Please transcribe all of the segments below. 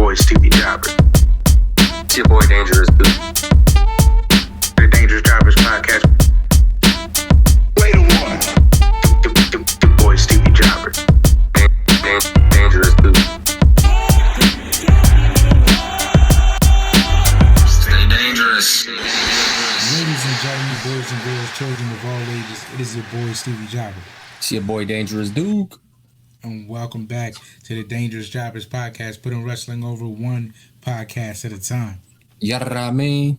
boy Stevie Jobber. It's your boy Dangerous Dude. The Dangerous Jobbers podcast. Wait a one. The boy Stevie Jobber. Dangerous Dude. Stay dangerous. Ladies and gentlemen, boys and girls, children of all ages, it is your boy Stevie Jobber. It's your boy Dangerous Duke. And welcome back to the Dangerous Jobbers podcast, putting wrestling over one podcast at a time. Yarra me.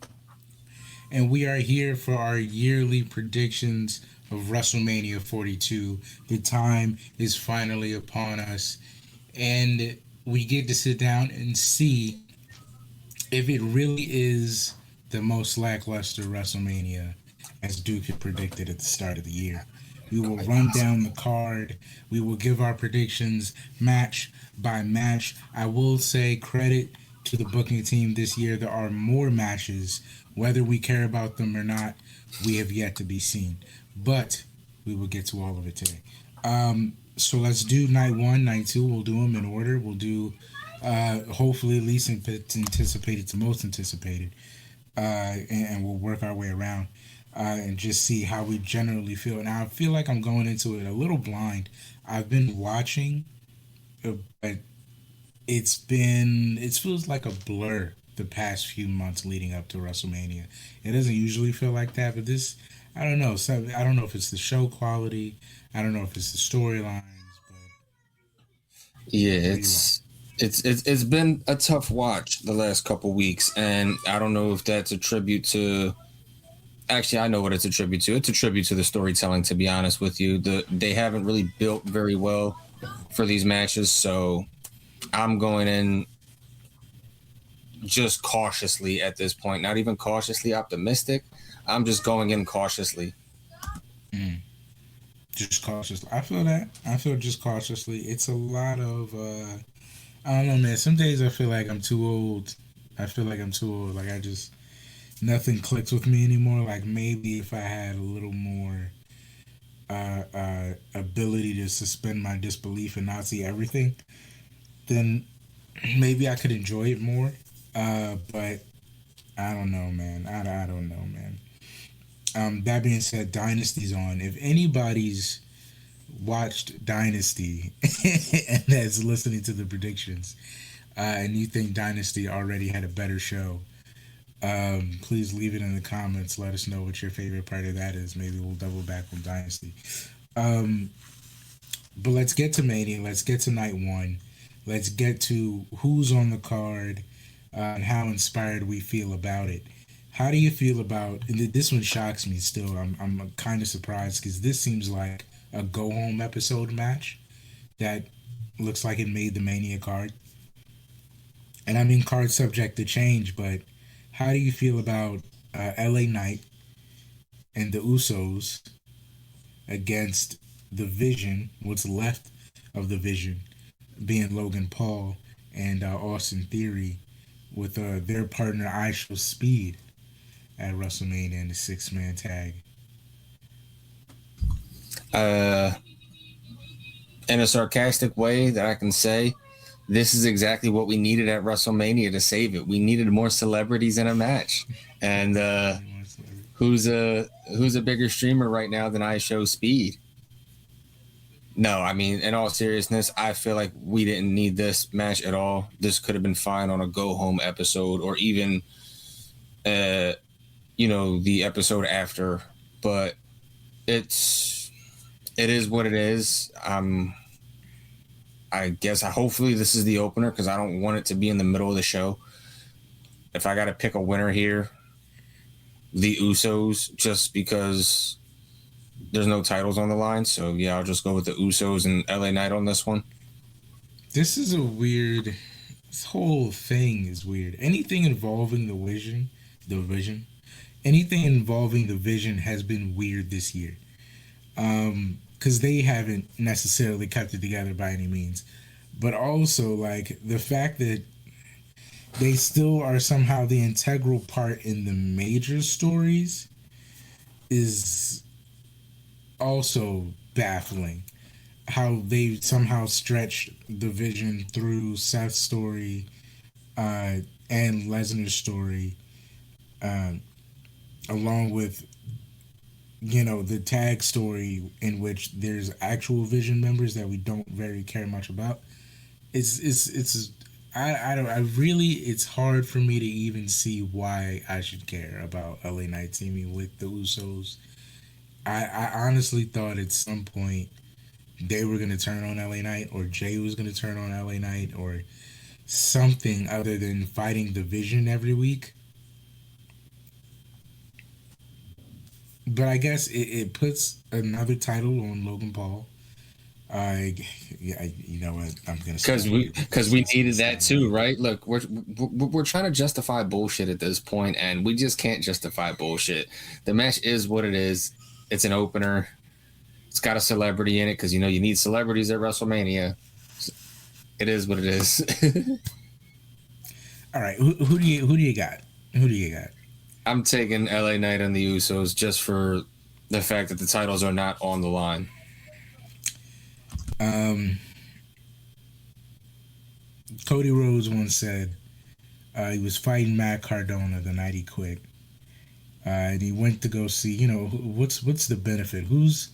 And we are here for our yearly predictions of WrestleMania 42. The time is finally upon us. And we get to sit down and see if it really is the most lackluster WrestleMania as Duke had predicted at the start of the year. We will run down the card. We will give our predictions match by match. I will say credit to the booking team this year. There are more matches. Whether we care about them or not, we have yet to be seen. But we will get to all of it today. So let's do night one, night two. We'll do them in order. We'll do hopefully at least anticipated to most anticipated. And we'll work our way around. And just see how we generally feel. Now, I feel like I'm going into it a little blind. I've been watching, but it feels like a blur the past few months leading up to WrestleMania. It doesn't usually feel like that, but this, I don't know. So I don't know if it's the show quality. I don't know if it's the storylines. But yeah, it's been a tough watch the last couple weeks, and I don't know if that's a tribute to. Actually, I know what it's a tribute to. It's a tribute to the storytelling, to be honest with you. They haven't really built very well for these matches, so I'm going in just cautiously at this point. Not even cautiously optimistic. I'm just going in cautiously. Just cautiously. I feel that. I feel just cautiously. It's a lot of, I don't know, man. Some days I feel like I'm too old. Like nothing clicks with me anymore. Like maybe if I had a little more ability to suspend my disbelief and not see everything, then maybe I could enjoy it more. But I don't know, man. I don't know, man. That being said, Dynasty's on. If anybody's watched Dynasty and that's listening to the predictions, and you think Dynasty already had a better show, please leave it in the comments. Let us know what your favorite part of that is. Maybe we'll double back on Dynasty. But let's get to Mania. Let's get to night one. Let's get to who's on the card and how inspired we feel about it. How do you feel about, and this one shocks me still. I'm kind of surprised because this seems like a go-home episode match that looks like it made the Mania card. And I mean, card subject to change, but how do you feel about LA Knight and the Usos against the Vision, what's left of the Vision, being Logan Paul and Austin Theory, with their partner I Show Speed at WrestleMania in the 6-man tag? In a sarcastic way that I can say, this is exactly what we needed at WrestleMania to save it. We needed more celebrities in a match. And who's a bigger streamer right now than I Show Speed? No, I mean, in all seriousness, I feel like we didn't need this match at all. This could have been fine on a go-home episode or even, the episode after. But it is what it is. I guess hopefully this is the opener because I don't want it to be in the middle of the show. If I got to pick a winner here, the Usos, just because there's no titles on the line. So, yeah, I'll just go with the Usos and LA Knight on this one. This whole thing is weird. Anything involving the Vision, anything involving the Vision has been weird this year. Because they haven't necessarily kept it together by any means. But also, like, the fact that they still are somehow the integral part in the major stories is also baffling. How they somehow stretched the Vision through Seth's story uh, and Lesnar's story, um, along with the tag story in which there's actual Vision members that we don't very care much about. It's I don't I really it's hard for me to even see why I should care about LA Knight teaming with the Usos. I honestly thought at some point they were gonna turn on LA Knight, or Jay was gonna turn on LA Knight, or something other than fighting the Vision every week. But I guess it puts another title on Logan Paul. I, yeah, you know what? I'm gonna Because stop we here. because we needed that too, right? Look, we're trying to justify bullshit at this point, and we just can't justify bullshit. The match is what it is. It's an opener. It's got a celebrity in it because you need celebrities at WrestleMania. It is what it is. All right, who do you got? Who do you got? I'm taking LA Knight and the Usos just for the fact that the titles are not on the line. Um, Cody Rhodes once said he was fighting Matt Cardona the night he quit, and he went to go see. What's the benefit? Who's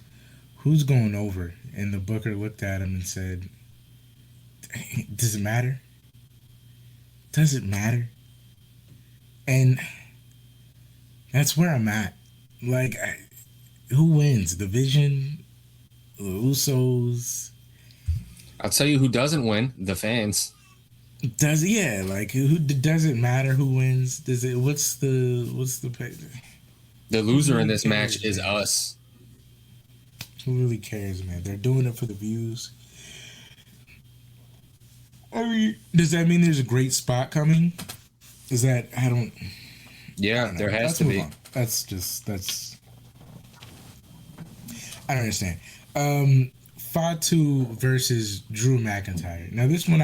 going over? And the booker looked at him and said, "Does it matter? Does it matter?" And that's where I'm at. Like, who wins? The Vision, the Usos. I'll tell you who doesn't win: the fans. Does yeah? Like, who does it matter who wins? Does it? What's the pay? The Who loser in really this match cares, is man? us. Who really cares, man? They're doing it for the views. I mean, does that mean there's a great spot coming? Is that I don't Yeah, know. there has Let's to move be. on. That's I don't understand. Fatu versus Drew McIntyre. Now this one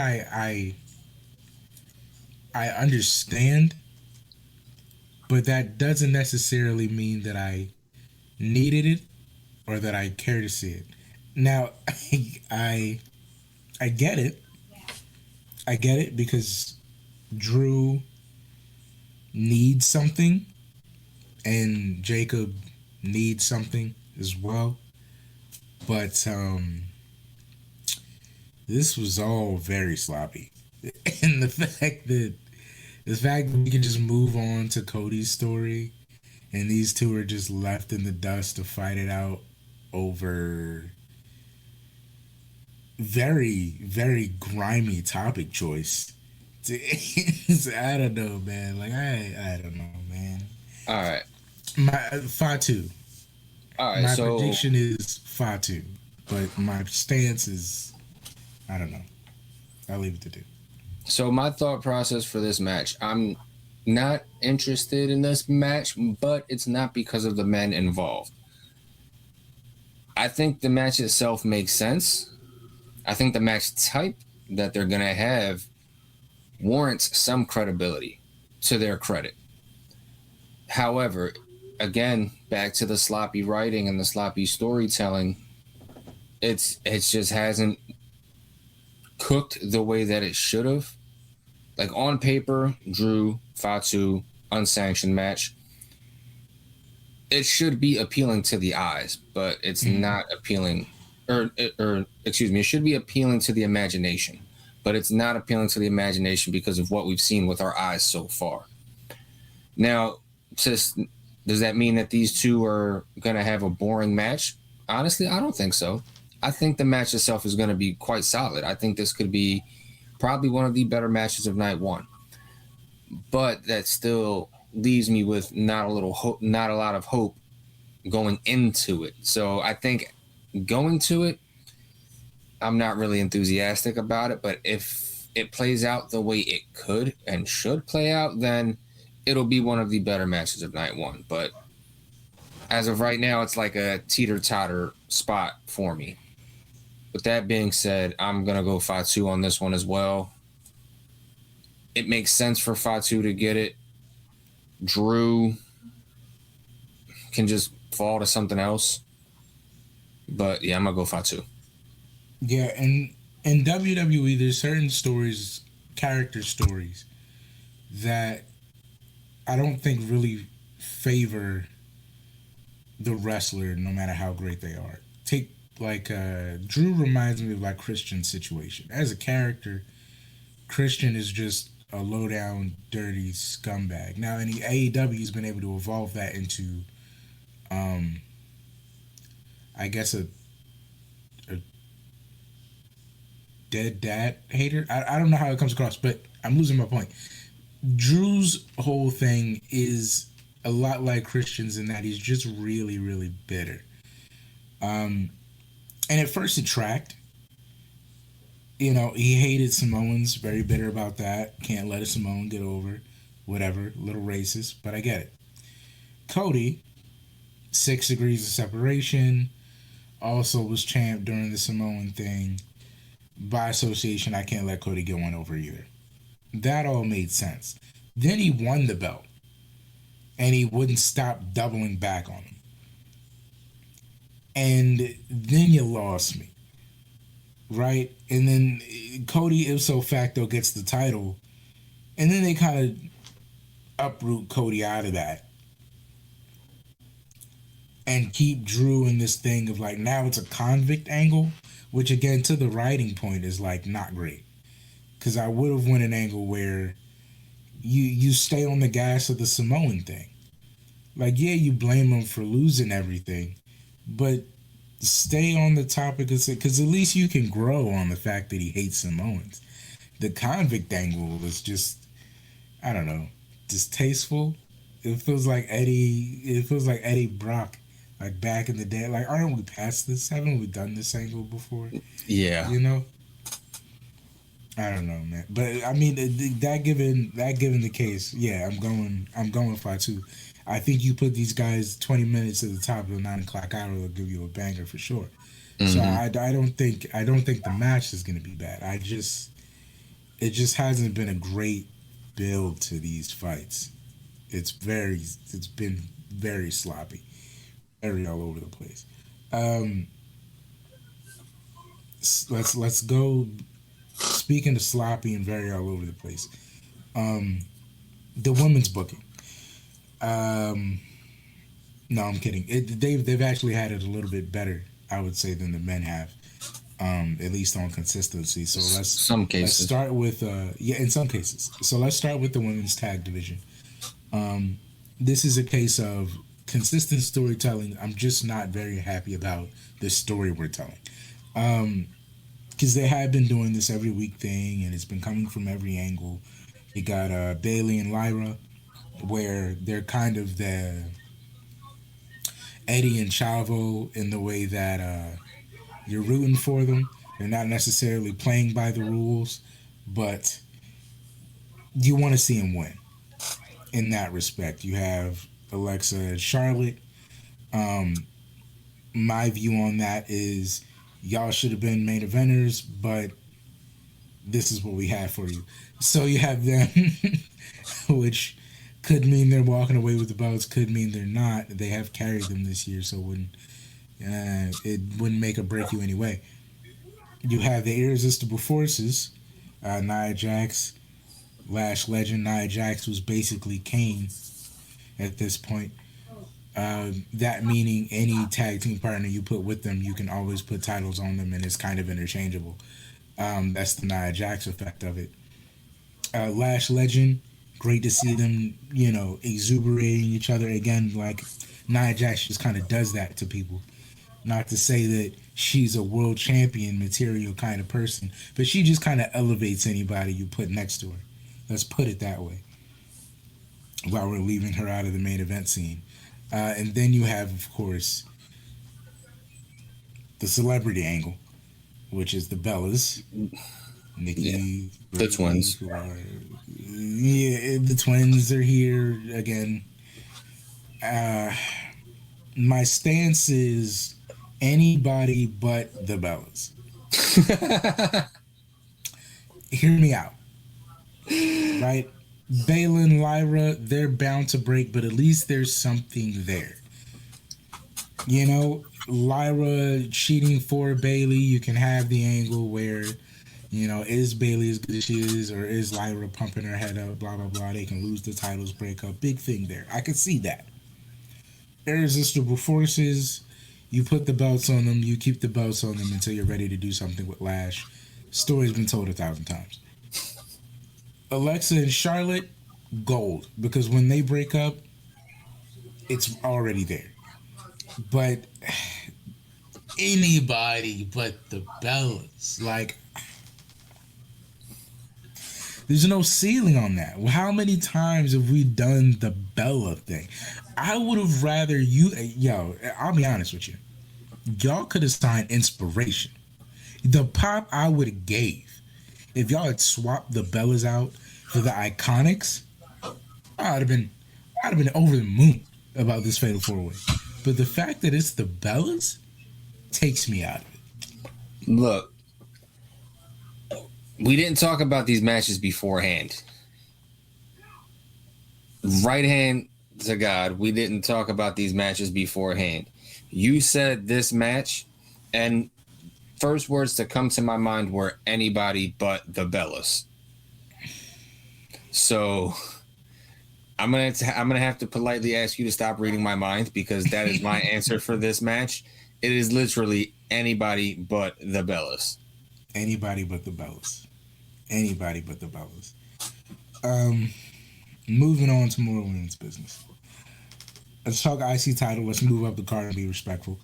I understand, but that doesn't necessarily mean that I needed it or that I care to see it. Now I I get it. I get it because Drew needs something and Jacob needs something as well. But this was all very sloppy. And the fact that we can just move on to Cody's story and these two are just left in the dust to fight it out over very, very grimy topic choice. I don't know, man. Like I don't know, man. All right. My Fatu. All right. My So prediction is Fatu, but my stance is I don't know. I'll leave it to do. So my thought process for this match, I'm not interested in this match, but it's not because of the men involved. I think the match itself makes sense. I think the match type that they're going to have warrants some credibility to their credit. However, again, back to the sloppy writing and the sloppy storytelling, it just hasn't cooked the way that it should have. Like on paper, Drew, Fatu, unsanctioned match. It should be appealing to the eyes, but it's not appealing. Or excuse me, it should be appealing to the imagination, but it's not appealing to the imagination because of what we've seen with our eyes so far. Now, does that mean that these two are going to have a boring match? Honestly, I don't think so. I think the match itself is going to be quite solid. I think this could be probably one of the better matches of night one. But that still leaves me with not a lot of hope going into it. So I think going to it, I'm not really enthusiastic about it. But if it plays out the way it could and should play out, then it'll be one of the better matches of night one. But as of right now, it's like a teeter-totter spot for me. With that being said, I'm going to go Fatu on this one as well. It makes sense for Fatu to get it. Drew can just fall to something else. But yeah, I'm going to go Fatu. Yeah, and in WWE, there's certain stories, character stories, that I don't think really favor the wrestler, no matter how great they are. Take like Drew reminds me of like Christian's situation as a character. Christian is just a low down, dirty scumbag. Now, in the AEW, has been able to evolve that into, um, I guess, a dead dad hater. I don't know how it comes across, but I'm losing my point. Drew's whole thing is a lot like Christian's in that he's just really, really bitter. And at first it tracked. He hated Samoans, very bitter about that. Can't let a Samoan get over. Whatever, little racist, but I get it. Cody, 6 degrees of separation, also was champ during the Samoan thing. By association, I can't let Cody get one over either. That all made sense. Then he won the belt, and he wouldn't stop doubling back on him. And then you lost me, right? And then Cody ipso facto gets the title, and then they kind of uproot Cody out of that and keep Drew in this thing of like, now it's a convict angle, which again, to the writing point, is like not great. Because I would have went an angle where you stay on the gas of the Samoan thing. Like, yeah, you blame him for losing everything, but stay on the topic of it, because at least you can grow on the fact that he hates Samoans. The convict angle was just, I don't know, distasteful. It feels like Eddie Brock, like back in the day. Like, aren't we past this? Haven't we done this angle before? Yeah. I don't know, man. But I mean, that given the case, yeah, I'm going Fatu. I think you put these guys 20 minutes at the top of the 9 o'clock hour, they'll give you a banger for sure. Mm-hmm. So I don't think the match is going to be bad. It just hasn't been a great build to these fights. It's been very sloppy, very all over the place. Let's go. Speaking of sloppy and very all over the place, the women's booking. No, I'm kidding. They've actually had it a little bit better, I would say, than the men have, at least on consistency. So let's start with in some cases. So let's start with the women's tag division. This is a case of consistent storytelling. I'm just not very happy about the story we're telling. Because they have been doing this every week thing, and it's been coming from every angle. You got Bailey and Lyra, where they're kind of the Eddie and Chavo in the way that you're rooting for them. They're not necessarily playing by the rules, but you want to see them win. In that respect, you have Alexa and Charlotte. My view on that is, y'all should have been main eventers, but this is what we have for you. So you have them, which could mean they're walking away with the belts, could mean they're not. They have carried them this year, so it wouldn't make or break you anyway. You have the irresistible forces, Nia Jax, Lash Legend. Nia Jax was basically Kane at this point. That meaning any tag team partner you put with them, you can always put titles on them, and it's kind of interchangeable. That's the Nia Jax effect of it. Lash Legend, great to see them, exuberating each other again. Like, Nia Jax just kind of does that to people. Not to say that she's a world champion material kind of person, but she just kind of elevates anybody you put next to her. Let's put it that way. While we're leaving her out of the main event scene. And then you have, of course, the celebrity angle, which is the Bellas. Nikki. The twins. The twins are here again. My stance is anybody but the Bellas. Hear me out. Right? Balin, Lyra, they're bound to break, but at least there's something there. Lyra cheating for Bailey, you can have the angle where, Is Bailey as good as she is, or is Lyra pumping her head up? Blah blah blah. They can lose the titles, break up. Big thing there. I can see that. Irresistible forces. You put the belts on them. You keep the belts on them until you're ready to do something with Lash. Story's been told 1,000 times. Alexa and Charlotte, gold, because when they break up, it's already there. But anybody but the Bellas, like, there's no ceiling on that. How many times have we done the Bella thing? I would have rather I'll be honest with you. Y'all could have signed Inspiration. The pop I would have gave if y'all had swapped the Bellas out for the Iconics, I'd have been over the moon about this Fatal 4-Way. But the fact that it's the Bellas takes me out of it. Look, we didn't talk about these matches beforehand. Right hand to God, we didn't talk about these matches beforehand. You said this match, and first words to come to my mind were anybody but the Bellas. So I'm gonna have to politely ask you to stop reading my mind, because that is my answer for this match. It is literally anybody but the Bellas. Anybody but the Bellas. Anybody but the Bellas. Moving on to more women's business. Let's talk IC title. Let's move up the card and be respectful.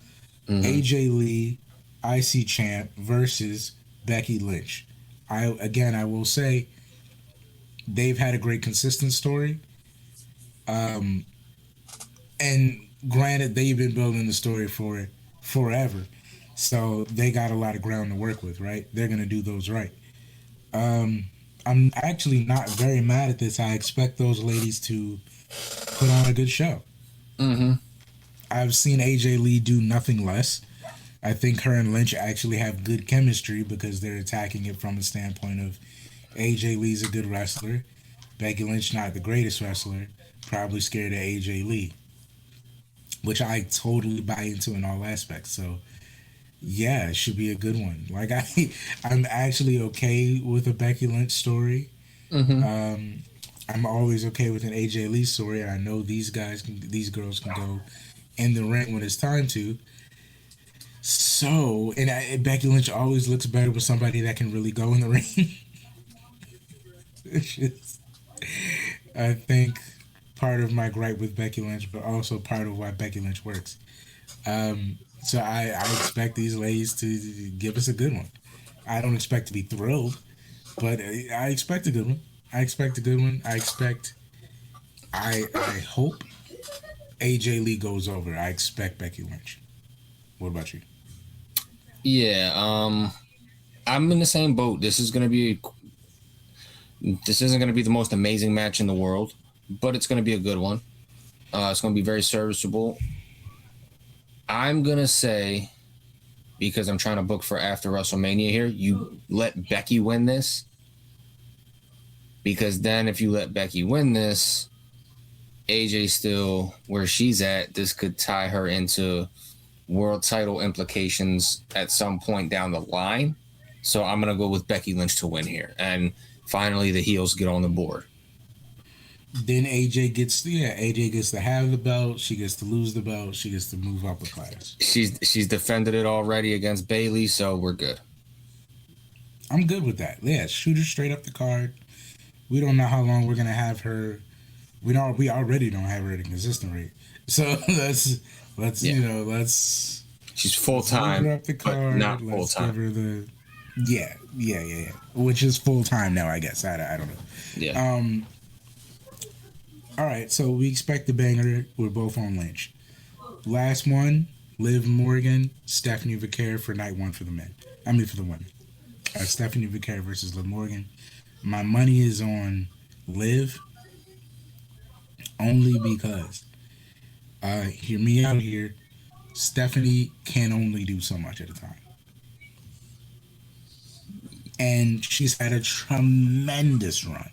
Mm-hmm. AJ Lee, IC champ, versus Becky Lynch. I will say they've had a great consistent story. And granted, they've been building the story for forever. So they got a lot of ground to work with, right? They're going to do those right. I'm actually not very mad at this. I expect those ladies to put on a good show. Mm-hmm. I've seen AJ Lee do nothing less. I think her and Lynch actually have good chemistry because they're attacking it from a standpoint of AJ Lee's a good wrestler. Becky Lynch, not the greatest wrestler. Probably scared of AJ Lee, which I totally buy into in all aspects. So, yeah, it should be a good one. Like, I'm actually okay with a Becky Lynch story. Mm-hmm. I'm always okay with an AJ Lee story. I know these girls can go in the ring when it's time to. So, and Becky Lynch always looks better with somebody that can really go in the ring. It's just, I think, part of my gripe with Becky Lynch, but also part of why Becky Lynch works. So I expect these ladies to give us a good one. I don't expect to be thrilled, but I expect a good one. I hope AJ Lee goes over. I expect Becky Lynch. What about you? Yeah, I'm in the same boat. This isn't going to be the most amazing match in the world, but it's going to be a good one. It's going to be very serviceable. I'm going to say, because I'm trying to book for after WrestleMania here, you let Becky win this. Because then if you let Becky win this, AJ still where she's at, this could tie her into world title implications at some point down the line. So I'm going to go with Becky Lynch to win here. And finally, the heels get on the board. Then AJ gets to have the belt. She gets to lose the belt. She gets to move up a class. She's defended it already against Bailey, so we're good. I'm good with that. Yeah, shoot her straight up the card. We don't know how long we're gonna have her. We already don't have her at a consistent rate. So let's. She's full time. Her up the card. Not full time. Give her the. Yeah. Which is full time now, I guess. I don't know. Yeah. All right, so we expect the banger. We're both on Lynch. Last one, Liv Morgan, Stephanie Vaquer for night one for the men. For the women. Stephanie Vaquer versus Liv Morgan. My money is on Liv only because, hear me out here, Stephanie can only do so much at a time. And she's had a tremendous run.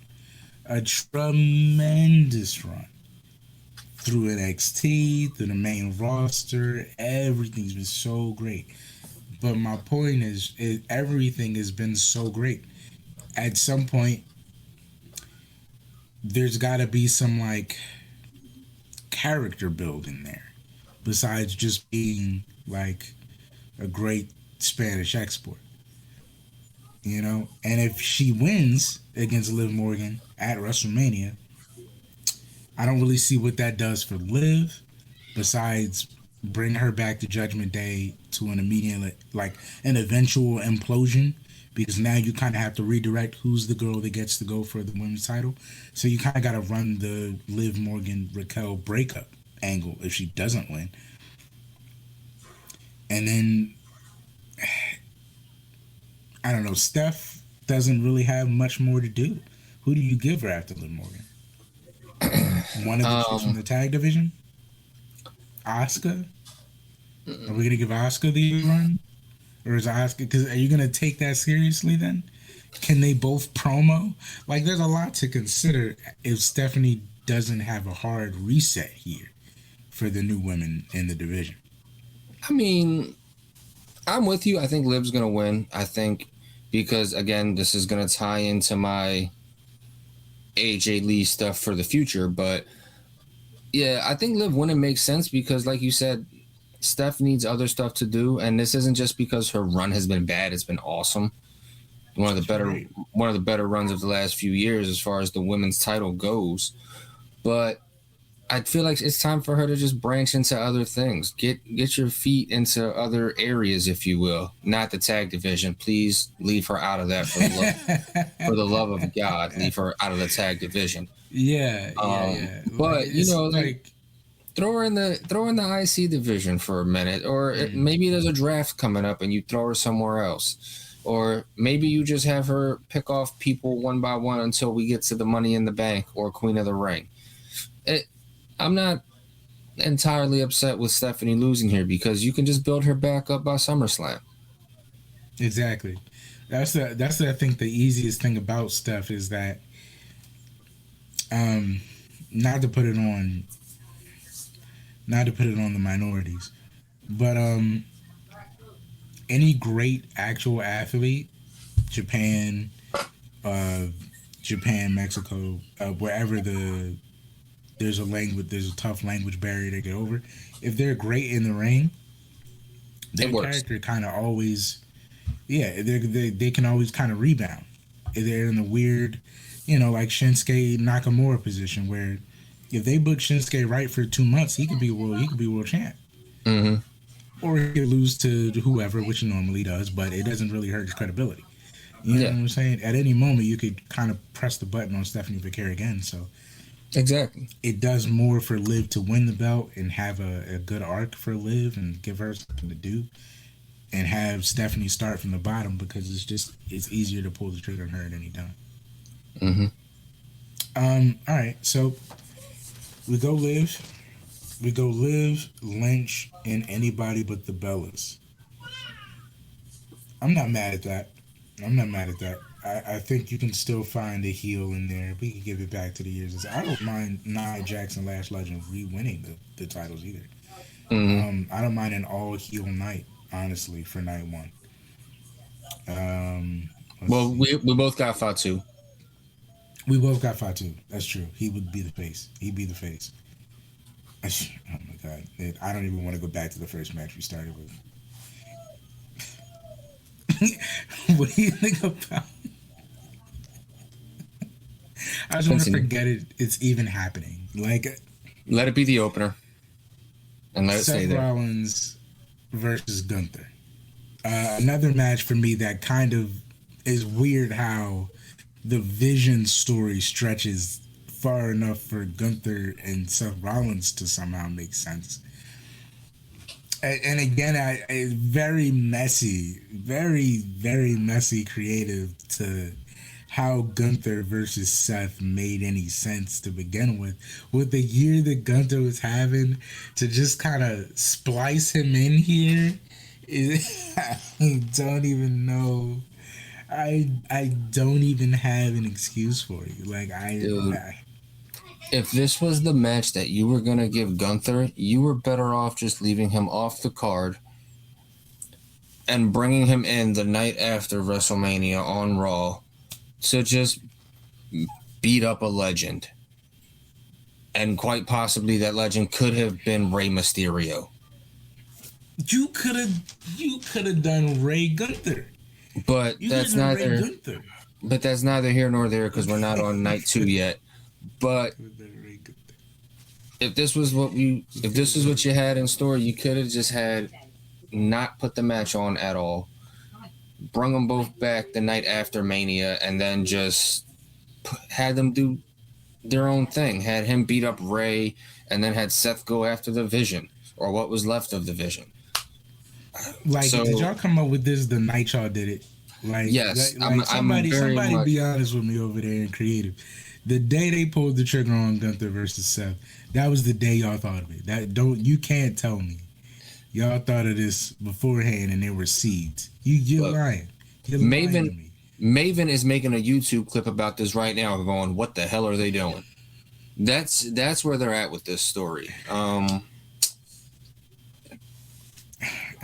Through NXT, through the main roster. Everything's been so great. But my point is, everything has been so great. At some point, there's got to be some like character building there, besides just being like a great Spanish export. You know, and if she wins against Liv Morgan at WrestleMania, I don't really see what that does for Liv, besides bring her back to Judgment Day to an immediate, like an eventual implosion, because now you kind of have to redirect who's the girl that gets to go for the women's title. So you kind of got to run the Liv Morgan Raquel breakup angle if she doesn't win. And then, I don't know, Steph doesn't really have much more to do. Who do you give her after Liv Morgan? One of the chicks from the tag division? Asuka? Are we gonna give Asuka the run, or is Asuka? Because are you gonna take that seriously then? Can they both promo? Like, there's a lot to consider if Stephanie doesn't have a hard reset here for the new women in the division. I mean, I'm with you. I think Liv's gonna win. I think because again, this is gonna tie into my AJ Lee stuff for the future, but yeah, I think Liv winning makes sense because, like you said, Steph needs other stuff to do, and this isn't just because her run has been bad; it's been awesome. One of the better runs of the last few years as far as the women's title goes. But I feel like it's time for her to just branch into other things. Get your feet into other areas, if you will. Not the tag division. Please leave her out of that for the love of God. Leave her out of the tag division. Yeah. But you know, like throw her in the IC division for a minute, or maybe there's a draft coming up and you throw her somewhere else, or maybe you just have her pick off people one by one until we get to the Money in the Bank or Queen of the Ring. I'm not entirely upset with Stephanie losing here because you can just build her back up by SummerSlam. Exactly. That's I think the easiest thing about Steph is that, not to put it on the minorities, but any great actual athlete, Japan, Mexico, wherever there's a tough language barrier to get over. If they're great in the ring, their character kind of always, they can always kind of rebound. They're in a weird, like Shinsuke Nakamura position where if they book Shinsuke right for 2 months, he could be world champ. Mm-hmm. Or he could lose to whoever, which he normally does, but it doesn't really hurt his credibility. You know what I'm saying? At any moment, you could kind of press the button on Stephanie Vaquer again. So exactly, it does more for Liv to win the belt and have a good arc for Liv and give her something to do, and have Stephanie start from the bottom because it's easier to pull the trigger on her at any time. Mm-hmm. All right, so we go Liv, Lynch, and anybody but the Bellas. I'm not mad at that. I think you can still find a heel in there. We can give it back to the years. I don't mind Nia Jackson, Lash Legend re-winning the titles either. Mm-hmm. I don't mind an all-heel night, honestly, for night one. We both got Fatu. We both got Fatu. That's true. He would be the face. He'd be the face. Oh my God. I don't even want to go back to the first match we started with. What do you think about? I just want to forget it's even happening. Like, let it be the opener, and let it stay there. Seth Rollins versus Gunther. Another match for me that kind of is weird how the Vision story stretches far enough for Gunther and Seth Rollins to somehow make sense. And again, very messy, very, very messy creative to how Gunther versus Seth made any sense to begin with. With the year that Gunther was having, to just kind of splice him in here, I don't even know. I don't even have an excuse for you. Like, if this was the match that you were going to give Gunther, you were better off just leaving him off the card and bringing him in the night after WrestleMania on Raw to just beat up a legend. And quite possibly that legend could have been Rey Mysterio. You could have done Ray Gunther. But that's neither here nor there because we're not on night 2 yet. But if this was what you had in store, you could have just had not put the match on at all, brung them both back the night after Mania, and then just had them do their own thing. Had him beat up Ray, and then had Seth go after the Vision, or what was left of the Vision. Like, did y'all come up with this the night y'all did it? Like, yes, somebody be honest with me over there in creative. The day they pulled the trigger on Gunther versus Seth, that was the day y'all thought of it. You can't tell me y'all thought of this beforehand and there were seeds. You're lying. You're lying to me. Maven is making a YouTube clip about this right now, going, "What the hell are they doing?" That's where they're at with this story.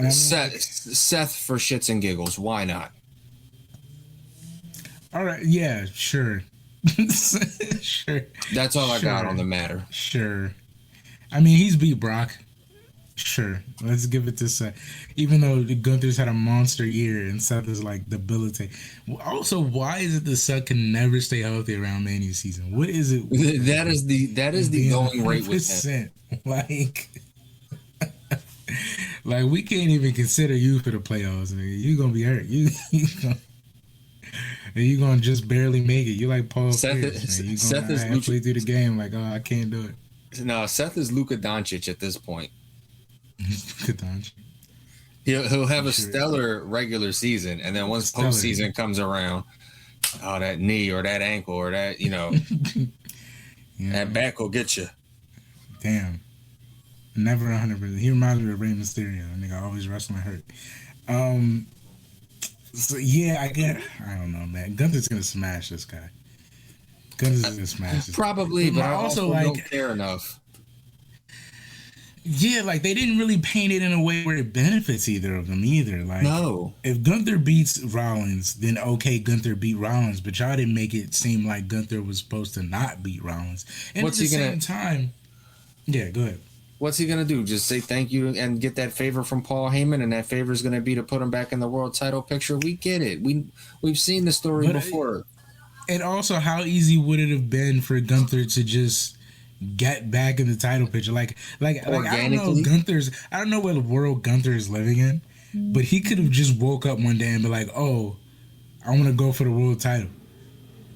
Seth for shits and giggles. Why not? All right. Yeah. Sure. Sure. That's all I got on the matter. Sure. I mean, he's beat Brock. Sure. Let's give it to Seth. Even though Gunther's had a monster year and Seth is like debilitating. Also, why is it that Seth can never stay healthy around Mania season? What is it? That is the going rate with him. Like we can't even consider you for the playoffs. Nigga. You're gonna be hurt. You're gonna just barely make it. You're like Paul Pierce. Seth is halfway through the game. Like, oh, I can't do it. No, Seth is Luka Doncic at this point. Luka Doncic. He'll have a stellar regular season, and then once postseason comes around, oh, that knee or that ankle or that, that back will get you. Damn. Never 100%. He reminds me of Rey Mysterio. Nigga always wrestling hurt. So yeah, I don't know, man. Gunther's gonna smash this guy. Probably, but I also don't care enough. Yeah, like they didn't really paint it in a way where it benefits either of them either. Like, no. If Gunther beats Rollins, then okay, Gunther beat Rollins, but y'all didn't make it seem like Gunther was supposed to not beat Rollins. And at the same time, yeah, go ahead. What's he gonna do? Just say thank you and get that favor from Paul Heyman, and that favor is gonna be to put him back in the world title picture. We get it. We've seen the story before. And also, how easy would it have been for Gunther to just get back in the title picture? Like I don't know what world Gunther is living in, but he could have just woke up one day and be like, "Oh, I want to go for the world title.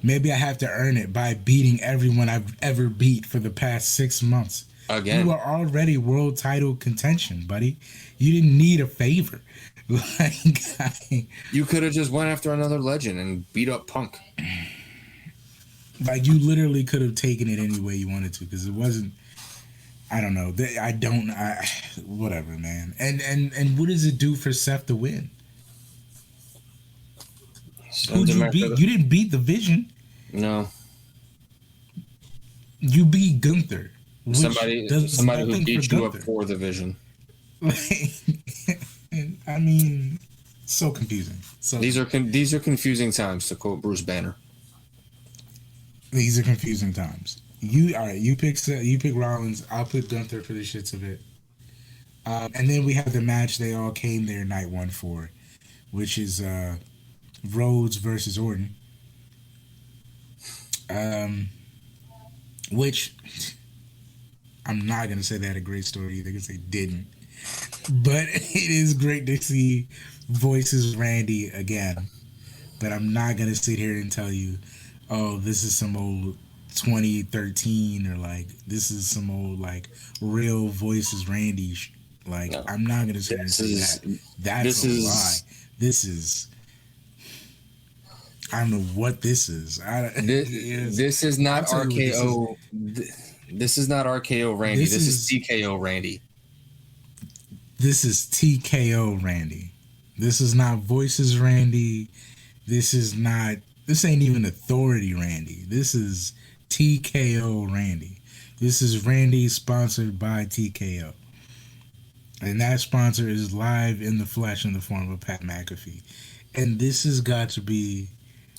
Maybe I have to earn it by beating everyone I've ever beat for the past 6 months." Again, you were already world title contention, buddy. You didn't need a favor. You could have just went after another legend and beat up Punk. Like, you literally could have taken it any way you wanted to, because it wasn't. I don't know. Whatever, man. And what does it do for Seth to win? Who'd you beat? You didn't beat the Vision. No. You beat Gunther. Somebody who beat you up for the Vision. I mean, so confusing. These are confusing times, to quote Bruce Banner. These are confusing times. You pick Rollins. I'll pick Gunther for the shits of it. And then we have the match they all came there night 1 for, which is Rhodes versus Orton. Which I'm not going to say they had a great story either, because they didn't. But it is great to see Voices Randy again. But I'm not going to sit here and tell you, oh, this is some old 2013, or like, this is some old, like, real Voices Randy. No. I'm not going to sit here and say that. That's a lie. This is... I don't know what this is. This is not RKO. This is not RKO Randy. This is TKO Randy. This is TKO Randy. This is not Voices Randy. This ain't even Authority Randy. This is TKO Randy. This is Randy sponsored by TKO. And that sponsor is live in the flesh in the form of Pat McAfee. And this has got to be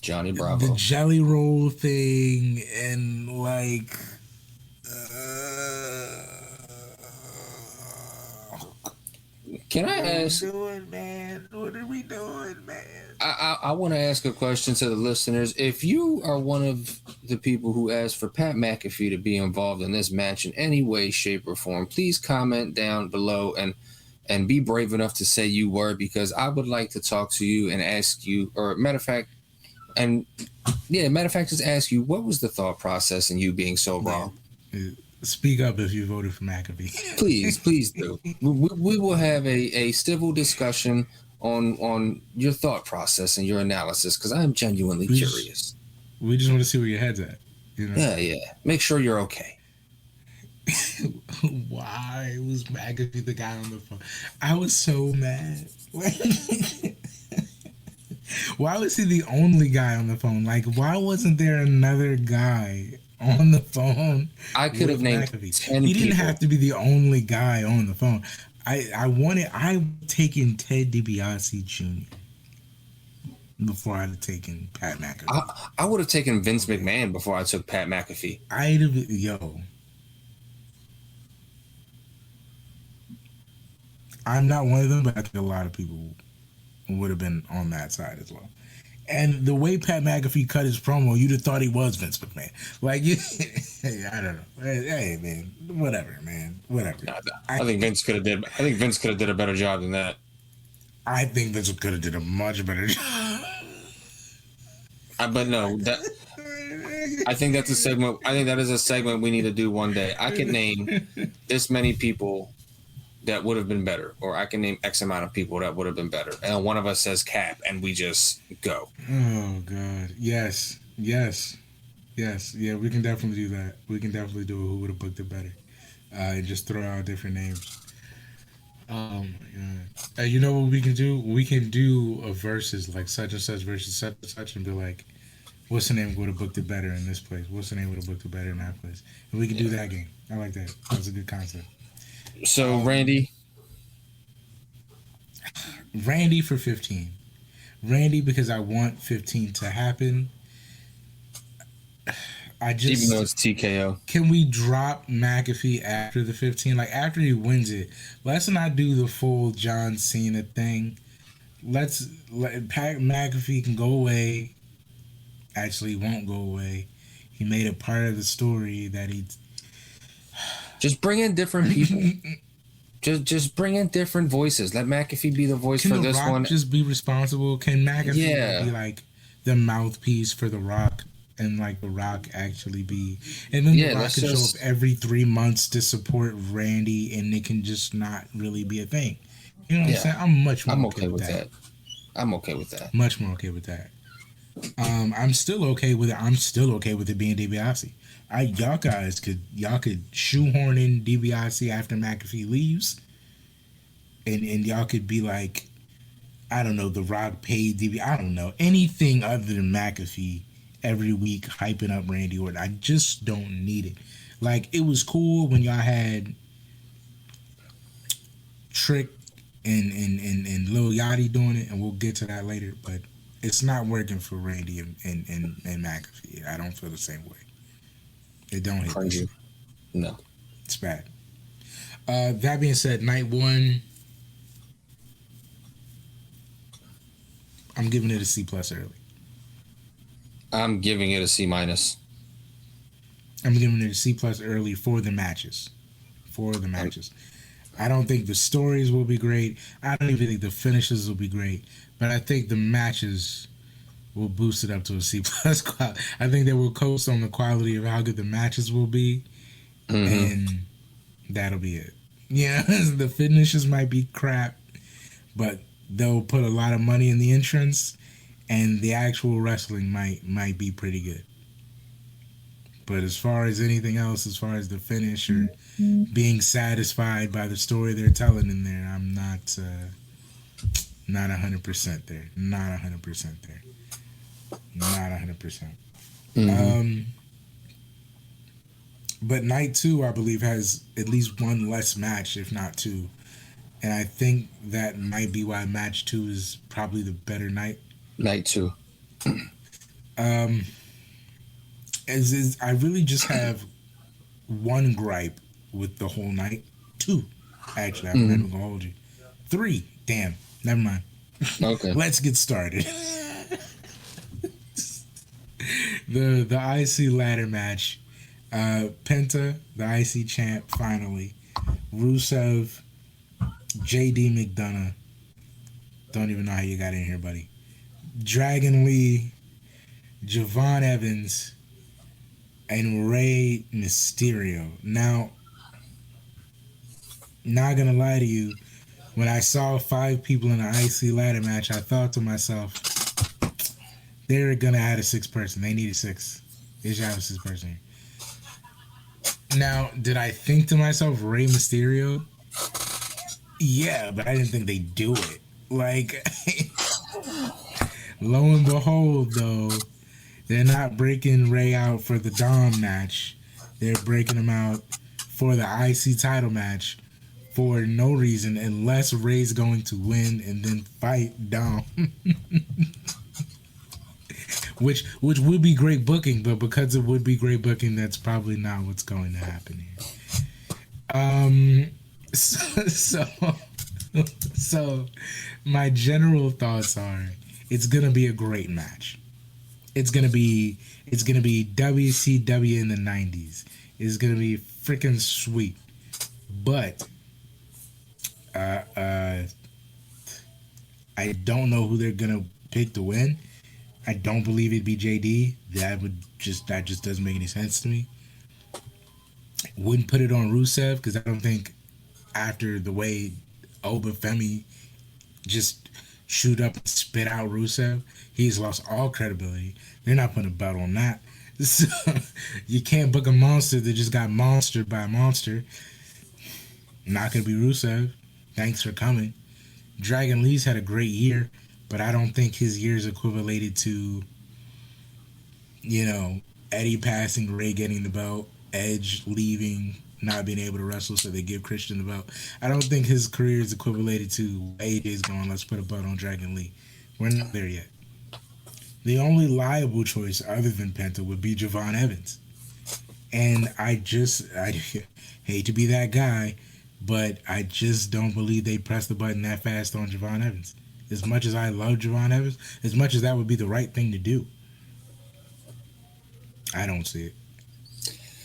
Johnny the Bravo. jelly roll thing and like Can I what are we ask? doing, man? What are we doing, man? I want to ask a question to the listeners. If you are one of the people who asked for Pat McAfee to be involved in this match in any way, shape, or form, please comment down below and be brave enough to say you were, because I would like to talk to you and ask you, or matter of fact, just ask you, what was the thought process in you being so wrong? Speak up if you voted for McAfee. Please do. We will have a civil discussion on your thought process and your analysis, because I'm genuinely curious. We just want to see where your head's at. You know? Yeah. Make sure you're okay. Why was McAfee the guy on the phone? I was so mad. Why was he the only guy on the phone? Like, why wasn't there another guy on the phone? I could have named McAfee? 10 He didn't people. have to be the only guy on the phone. I taken Ted DiBiase Jr. before I'd have taken Pat McAfee. I would have taken Vince McMahon before I took Pat McAfee. I'm not one of them, but I think a lot of people would have been on that side as well. And the way Pat McAfee cut his promo, you'd have thought he was Vince McMahon. Like, I don't know. Hey, man, whatever, man, whatever. I think Vince could have did. I think Vince could have did a better job than that. I think Vince could have did a much better job. But no, I think that's a segment. I think that is a segment we need to do one day. I can name this many people that would have been better, or I can name X amount of people that would have been better, and one of us says Cap, and we just go. Oh God, yes, yeah, we can definitely do that. We can definitely do who would have booked it better, and just throw out different names. Oh my God, you know what we can do? We can do a versus, like such and such versus such and such, and be like, what's the name would have booked it better in this place? What's the name would have booked it better in that place? And we can do that game. I like that. That's a good concept. So Randy for 15. Randy, because I want 15 to happen. Even though it's TKO. Can we drop McAfee after the 15? Like, after he wins it, let's not do the full John Cena thing. Let McAfee can go away. Actually, he won't go away. He made it part of the story that he... Just bring in different people. just bring in different voices. Let McAfee be the voice for this one. Just be responsible? Can McAfee be like the mouthpiece for The Rock, and like The Rock actually be? And then The Rock can show up every 3 months to support Randy, and it can just not really be a thing. You know what I'm saying? I'm okay with that. I'm okay with that. Much more okay with that. I'm still okay with it. I'm still okay with it being DiBiase. Y'all could shoehorn in DiBiase after McAfee leaves, and y'all could be like, I don't know, The Rock paid DiBiase. I don't know, anything other than McAfee every week hyping up Randy Orton. I just don't need it. Like, it was cool when y'all had Trick and Lil Yachty doing it, and we'll get to that later, but it's not working for Randy and McAfee. I don't feel the same way. It don't hit me. No. It's bad. That being said, night one, I'm giving it a C+ early. I'm giving it a C-. I'm giving it a C+ early for the matches. I don't think the stories will be great. I don't even think the finishes will be great. But I think the matches will boost it up to a C+. I think they will coast on the quality of how good the matches will be. And that'll be it. Yeah, the finishes might be crap, but they'll put a lot of money in the entrance, and the actual wrestling might be pretty good. But as far as anything else, as far as the finish or being satisfied by the story they're telling in there, I'm not 100% there. Not 100% there. Not 100%. But night two, I believe, has at least one less match, if not two. and I think that might be why match 2 is probably the better night. Night 2. Um, is I really just have one gripe with the whole night. Two, actually, I'm not Mm-hmm. even gonna hold you. Three, damn, never mind. Okay. Let's get started. The IC ladder match. Penta, the IC champ, finally. Rusev, JD McDonough. Don't even know how you got in here, buddy. Dragon Lee, Javon Evans, and Rey Mysterio. Now, not gonna lie to you, when I saw 5 people in an IC ladder match, I thought to myself, they're gonna add a 6th person. They need a 6. They should have a 6th person. Now, did I think to myself, Rey Mysterio? Yeah, but I didn't think they'd do it. Like, lo and behold, though, they're not breaking Rey out for the Dom match. They're breaking him out for the IC title match for no reason unless Rey's going to win and then fight Dom. which would be great booking, but because it would be great booking, that's probably not what's going to happen here. So my general thoughts are it's gonna be a great match. It's gonna be WCW in the 90s. It's gonna be freaking sweet. But uh, uh, I don't know who they're gonna pick to win. I don't believe it'd be JD. That just doesn't make any sense to me. Wouldn't put it on Rusev because I don't think after the way Obafemi just shoot up and spit out Rusev, he's lost all credibility. They're not putting a belt on that. So you can't book a monster that just got monstered by a monster. Not gonna be Rusev. Thanks for coming. Dragon Lee's had a great year, but I don't think his year is equivalated to, Eddie passing, Ray getting the belt, Edge leaving, not being able to wrestle, so they give Christian the belt. I don't think his career is equivalated to AJ's going, let's put a belt on Dragon Lee. We're not there yet. The only liable choice other than Penta would be Javon Evans. And I hate to be that guy, but I just don't believe they press the button that fast on Javon Evans. As much as I love Javon Evans, as much as that would be the right thing to do, I don't see it.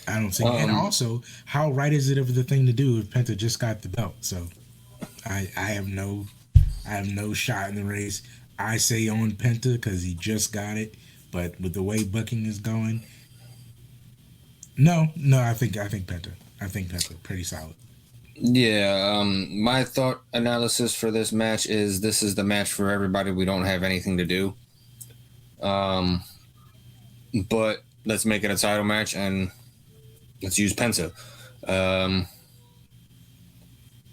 And also, how right is it of the thing to do if Penta just got the belt? So, I have no shot in the race. I say on Penta because he just got it, but with the way booking is going, no, I think Penta. I think Penta pretty solid. Yeah, my thought analysis for this match is this is the match for everybody. We don't have anything to do. But let's make it a title match and let's use Penta.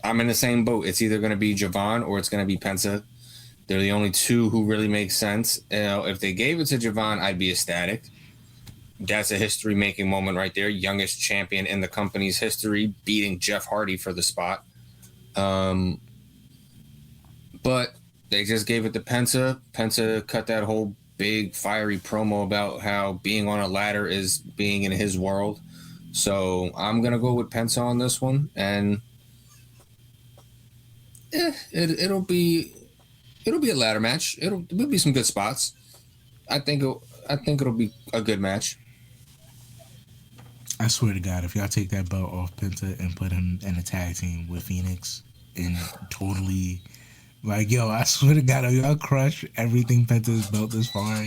I'm in the same boat. It's either going to be Javon or it's going to be Penta. They're the only two who really make sense. If they gave it to Javon, I'd be ecstatic. That's a history-making moment right there. Youngest champion in the company's history, beating Jeff Hardy for the spot. But they just gave it to Penta. Penta cut that whole big, fiery promo about how being on a ladder is being in his world. So I'm going to go with Penta on this one. And it'll be a ladder match. It'll be some good spots. I think it'll be a good match. I swear to God, if y'all take that belt off Penta and put him in a tag team with Phoenix and totally, I swear to God, if y'all crush everything Penta has built this far,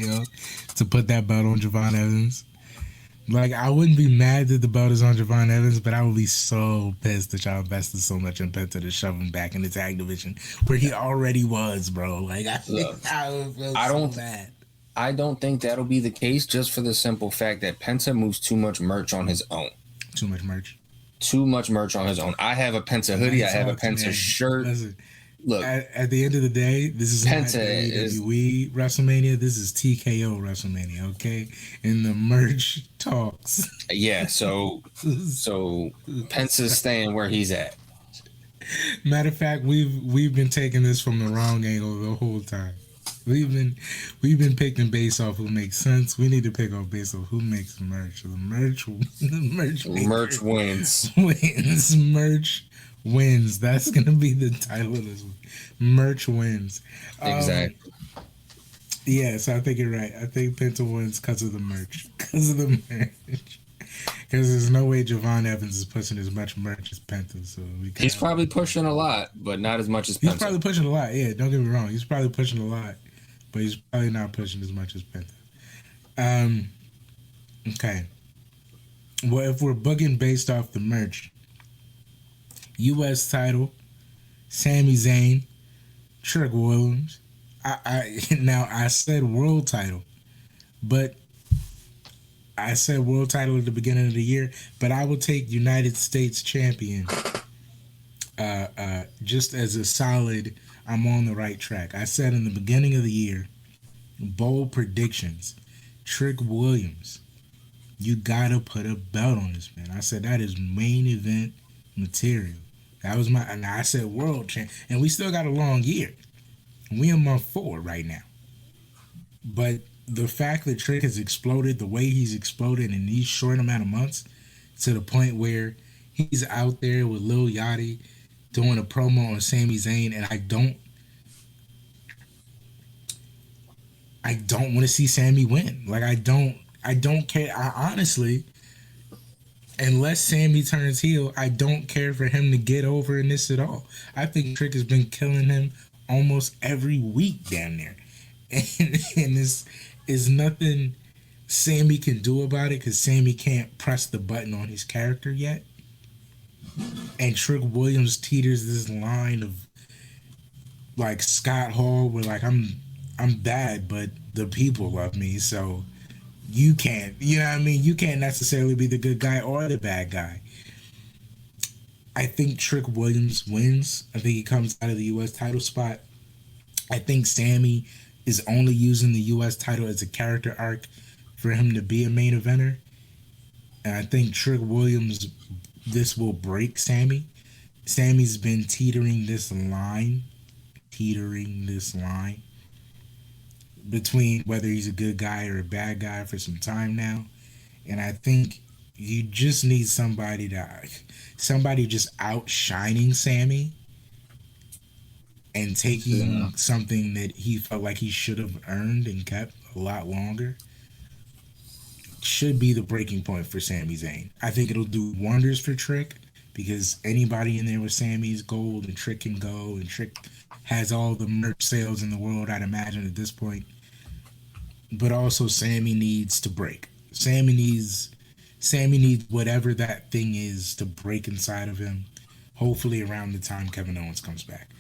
to put that belt on Javon Evans. I wouldn't be mad that the belt is on Javon Evans, but I would be so pissed that y'all invested so much in Penta to shove him back in the tag division where he already was, bro. I would feel so bad. I don't think that'll be the case just for the simple fact that Penta moves too much merch on his own. Too much merch on his own. I have a Penta hoodie. I have a Penta shirt. Listen, look, at the end of the day, this is Penta not WWE WrestleMania. This is TKO WrestleMania, okay? And the merch talks. Yeah, so Penta's staying where he's at. Matter of fact, we've been taking this from the wrong angle the whole time. We've been picking based off who makes sense. We need to pick off based off who makes merch. The merch Merch maker wins. wins. Merch wins. That's gonna be the title of this one. Merch wins. Exactly. Yeah, so I think you're right. I think Penta wins because of the merch. Because of the merch. Because there's no way Javon Evans is pushing as much merch as Penta. So He's probably pushing a lot, but not as much as he's Penta. probably pushing a lot. Yeah, don't get me wrong. He's probably pushing a lot, but he's probably not pushing as much as Penta. Okay. Well, if we're booking based off the merch, U.S. title, Sami Zayn, Trick Williams. Now I said world title, but I said world title at the beginning of the year, but I will take United States champion just as a solid, I'm on the right track. I said in the beginning of the year, bold predictions, Trick Williams, you gotta put a belt on this man. I said that is main event material. That was and I said world champ, and we still got a long year. We in month 4 right now. But the fact that Trick has exploded the way he's exploded in these short amount of months, to the point where he's out there with Lil Yachty doing a promo on Sami Zayn, and I don't want to see Sami win. Like I don't care. I honestly, unless Sami turns heel, I don't care for him to get over in this at all. I think Trick has been killing him almost every week down there. And this is nothing Sami can do about it because Sami can't press the button on his character yet. And Trick Williams teeters this line of like Scott Hall where like I'm bad, but the people love me, so you can't, you know what I mean? You can't necessarily be the good guy or the bad guy. I think Trick Williams wins. I think he comes out of the U.S. title spot. I think Sami is only using the U.S. title as a character arc for him to be a main eventer. And I think Trick Williams, this will break Sami. Sami's been teetering this line between whether he's a good guy or a bad guy for some time now. And I think you just need somebody just outshining Sami and taking something that he felt like he should have earned and kept a lot longer. Should be the breaking point for Sami Zayn. I think it'll do wonders for Trick because anybody in there with Sami is gold and Trick can go, and Trick has all the merch sales in the world, I'd imagine, at this point. But also Sami needs to break. Sami needs whatever that thing is to break inside of him. Hopefully around the time Kevin Owens comes back.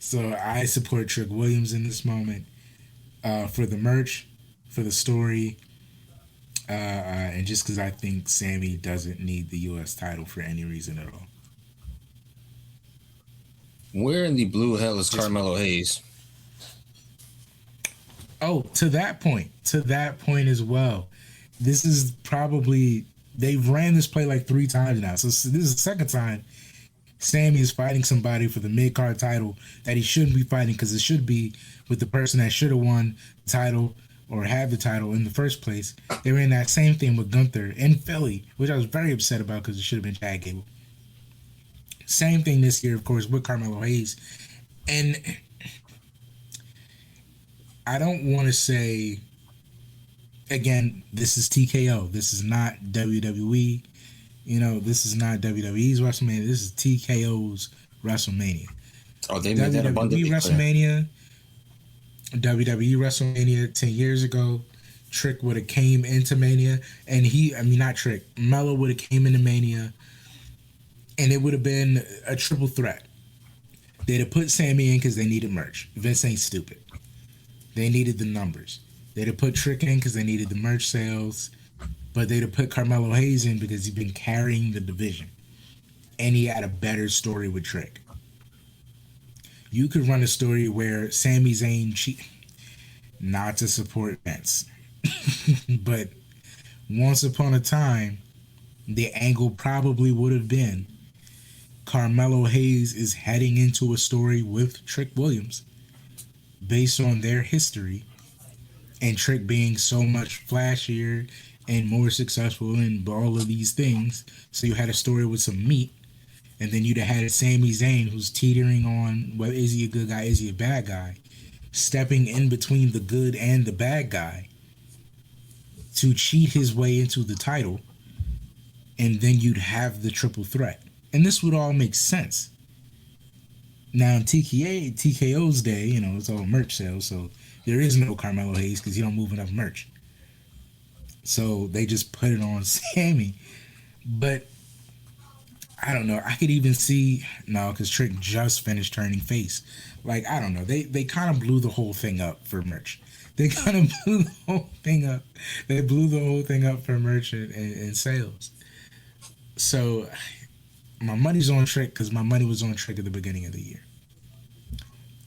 So I support Trick Williams in this moment for the merch, for the story, and just because I think Sami doesn't need the U.S. title for any reason at all. Where in the blue hell is Carmelo Hayes? Oh, to that point as well. This is probably, they've ran this play like 3 times now. So this is the second time Sami is fighting somebody for the mid-card title that he shouldn't be fighting, because it should be with the person that should have won the title or had the title in the first place. They ran that same thing with Gunther in Philly, which I was very upset about because it should have been Chad Gable. Same thing this year, of course, with Carmelo Hayes. And I don't want to say, again, this is TKO. This is not WWE. You know, this is not WWE's WrestleMania. This is TKO's WrestleMania. Oh, they made that abundantly WrestleMania, WWE WrestleMania 10 years ago, Trick would have came into Mania, and Melo would have came into Mania, and it would have been a triple threat. They'd have put Sami in because they needed merch. Vince ain't stupid. They needed the numbers. They'd have put Trick in because they needed the merch sales, but they'd have put Carmelo Hayes in because he's been carrying the division, and he had a better story with Trick. You could run a story where Sami Zayn not to support Vince, but once upon a time, the angle probably would have been Carmelo Hayes is heading into a story with Trick Williams based on their history, and Trick being so much flashier and more successful in all of these things. So you had a story with some meat, and then you'd have had Sami Zayn, who's teetering on, well, is he a good guy, is he a bad guy, stepping in between the good and the bad guy to cheat his way into the title, and then you'd have the triple threat. And this would all make sense. Now in TKO's day, it's all merch sales, so there is no Carmelo Hayes because you don't move enough merch. So they just put it on Sammy. But I don't know. I could even see because Trick just finished turning face. Like, I don't know. They kind of blew the whole thing up for merch. They kind of blew the whole thing up. They blew the whole thing up for merch and sales. So my money's on Trick because my money was on Trick at the beginning of the year.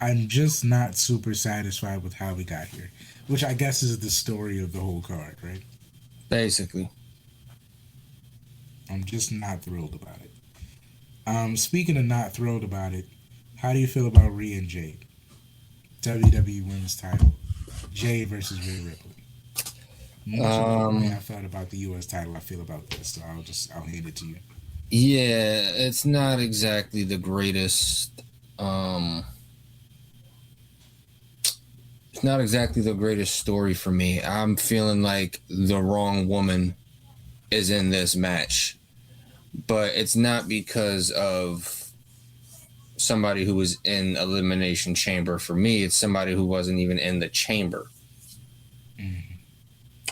I'm just not super satisfied with how we got here, which I guess is the story of the whole card, right? Basically. I'm just not thrilled about it. Speaking of not thrilled about it, how do you feel about Rhea and Jade? WWE Women's title. Jade versus Rhea Ripley. Much of the way I felt about the U.S. title, I feel about this, so I'll hand it to you. Yeah, it's not exactly the greatest. It's not exactly the greatest story for me. I'm feeling like the wrong woman is in this match, but it's not because of somebody who was in Elimination Chamber. For me, it's somebody who wasn't even in the chamber. Mm-hmm.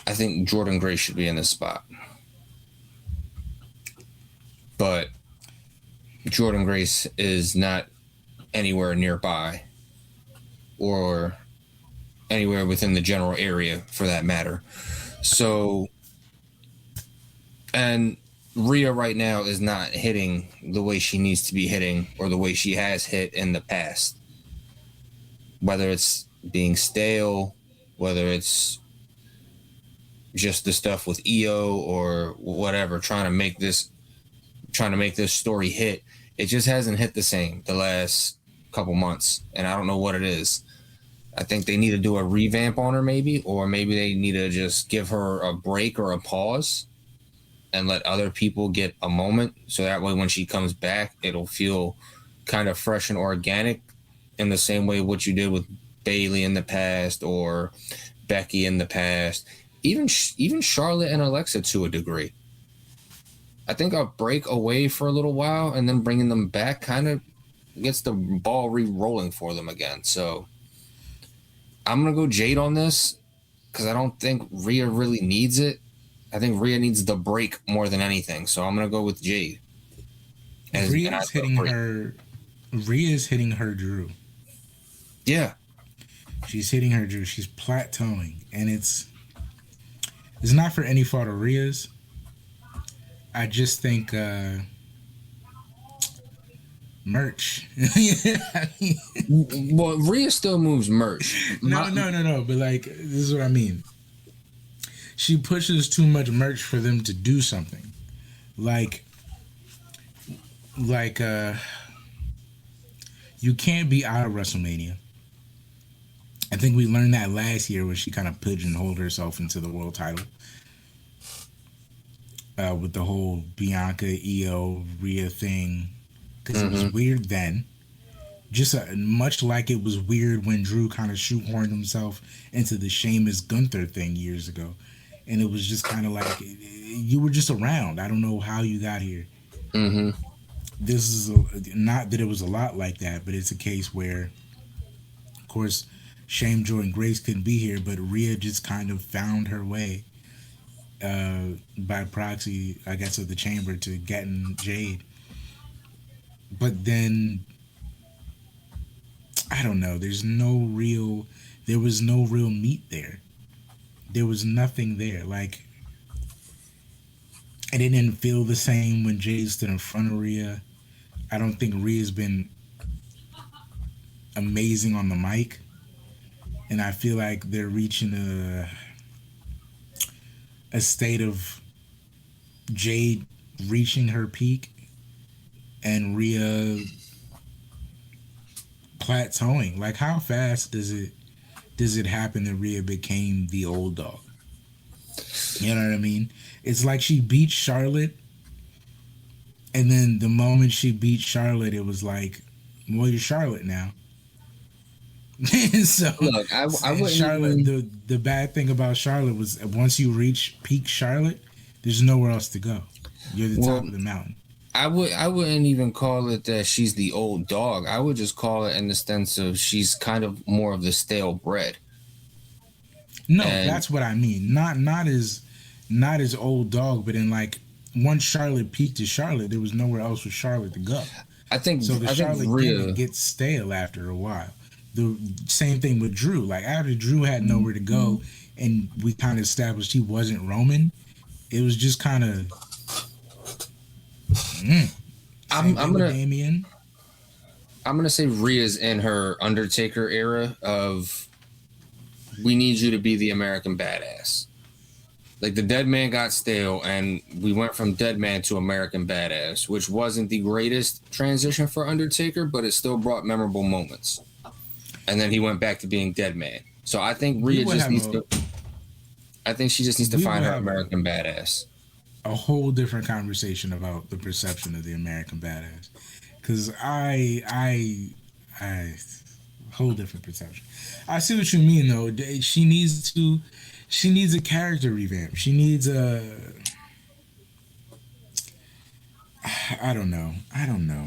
I think Jordan Grace should be in this spot. But Jordan Grace is not anywhere nearby or anywhere within the general area for that matter. So, and Rhea right now is not hitting the way she needs to be hitting or the way she has hit in the past. Whether it's being stale, whether it's just the stuff with EO or whatever, trying to make this story hit, it just hasn't hit the same the last couple months, and I don't know what it is. I think they need to do a revamp on her, maybe, or maybe they need to just give her a break or a pause and let other people get a moment, so that way when she comes back, it'll feel kind of fresh and organic in the same way what you did with Bayley in the past or Becky in the past, even Charlotte and Alexa to a degree. I think a break away for a little while and then bringing them back kind of gets the ball re-rolling for them again. So I'm going to go Jade on this because I don't think Rhea really needs it. I think Rhea needs the break more than anything. So I'm going to go with Jade. Rhea's hitting her Drew. Yeah. She's hitting her Drew. She's plateauing. And it's not for any fault of Rhea's. I just think merch. Well, Rhea still moves merch. No. But like, this is what I mean. She pushes too much merch for them to do something. Like you can't be out of WrestleMania. I think we learned that last year when she kind of pigeonholed herself into the world title. With the whole Bianca, EO, Rhea thing. Because it was weird then. Just much like it was weird when Drew kind of shoehorned himself into the Sheamus Gunther thing years ago. And it was just kind of like, you were just around. I don't know how you got here. Mm-hmm. This is not that it was a lot like that, but it's a case where, of course, Shame, Joy, and Grace couldn't be here, but Rhea just kind of found her way by proxy, I guess, of the chamber to getting Jade. But then, I don't know. There was no real meat there. There was nothing there. Like, and it didn't feel the same when Jade stood in front of Rhea. I don't think Rhea's been amazing on the mic. And I feel like they're reaching a state of Jade reaching her peak and Rhea plateauing. Like, how fast does it happen that Rhea became the old dog? You know what I mean? It's like she beat Charlotte, and then the moment she beat Charlotte, it was like, well, you're Charlotte now. So, Look, I and wouldn't Charlotte, even. the bad thing about Charlotte was once you reach peak Charlotte, there's nowhere else to go. You're the Well, top of the mountain. I wouldn't even call it that she's the old dog. I would just call it in the sense of she's kind of more of the stale bread. No, And that's what I mean. Not as old dog, but in like once Charlotte peaked to Charlotte, there was nowhere else for Charlotte to go. So the I think Charlotte gimmick Rhea. gets stale after a while. The same thing with Drew. Like after Drew had nowhere to go, and we kind of established he wasn't Roman, it was just kind of same I'm thing with Damien. I'm gonna say Rhea's in her Undertaker era of we need you to be the American badass. Like the Dead Man got stale, and we went from Dead Man to American Badass, which wasn't the greatest transition for Undertaker, but it still brought memorable moments. And then he went back to being Dead Man. So I think Rhea just needs to. I think she just needs to find her American Badass. A whole different conversation about the perception of the American badass, because I whole different perception. I see what you mean though. She needs a character revamp. She needs a I don't know,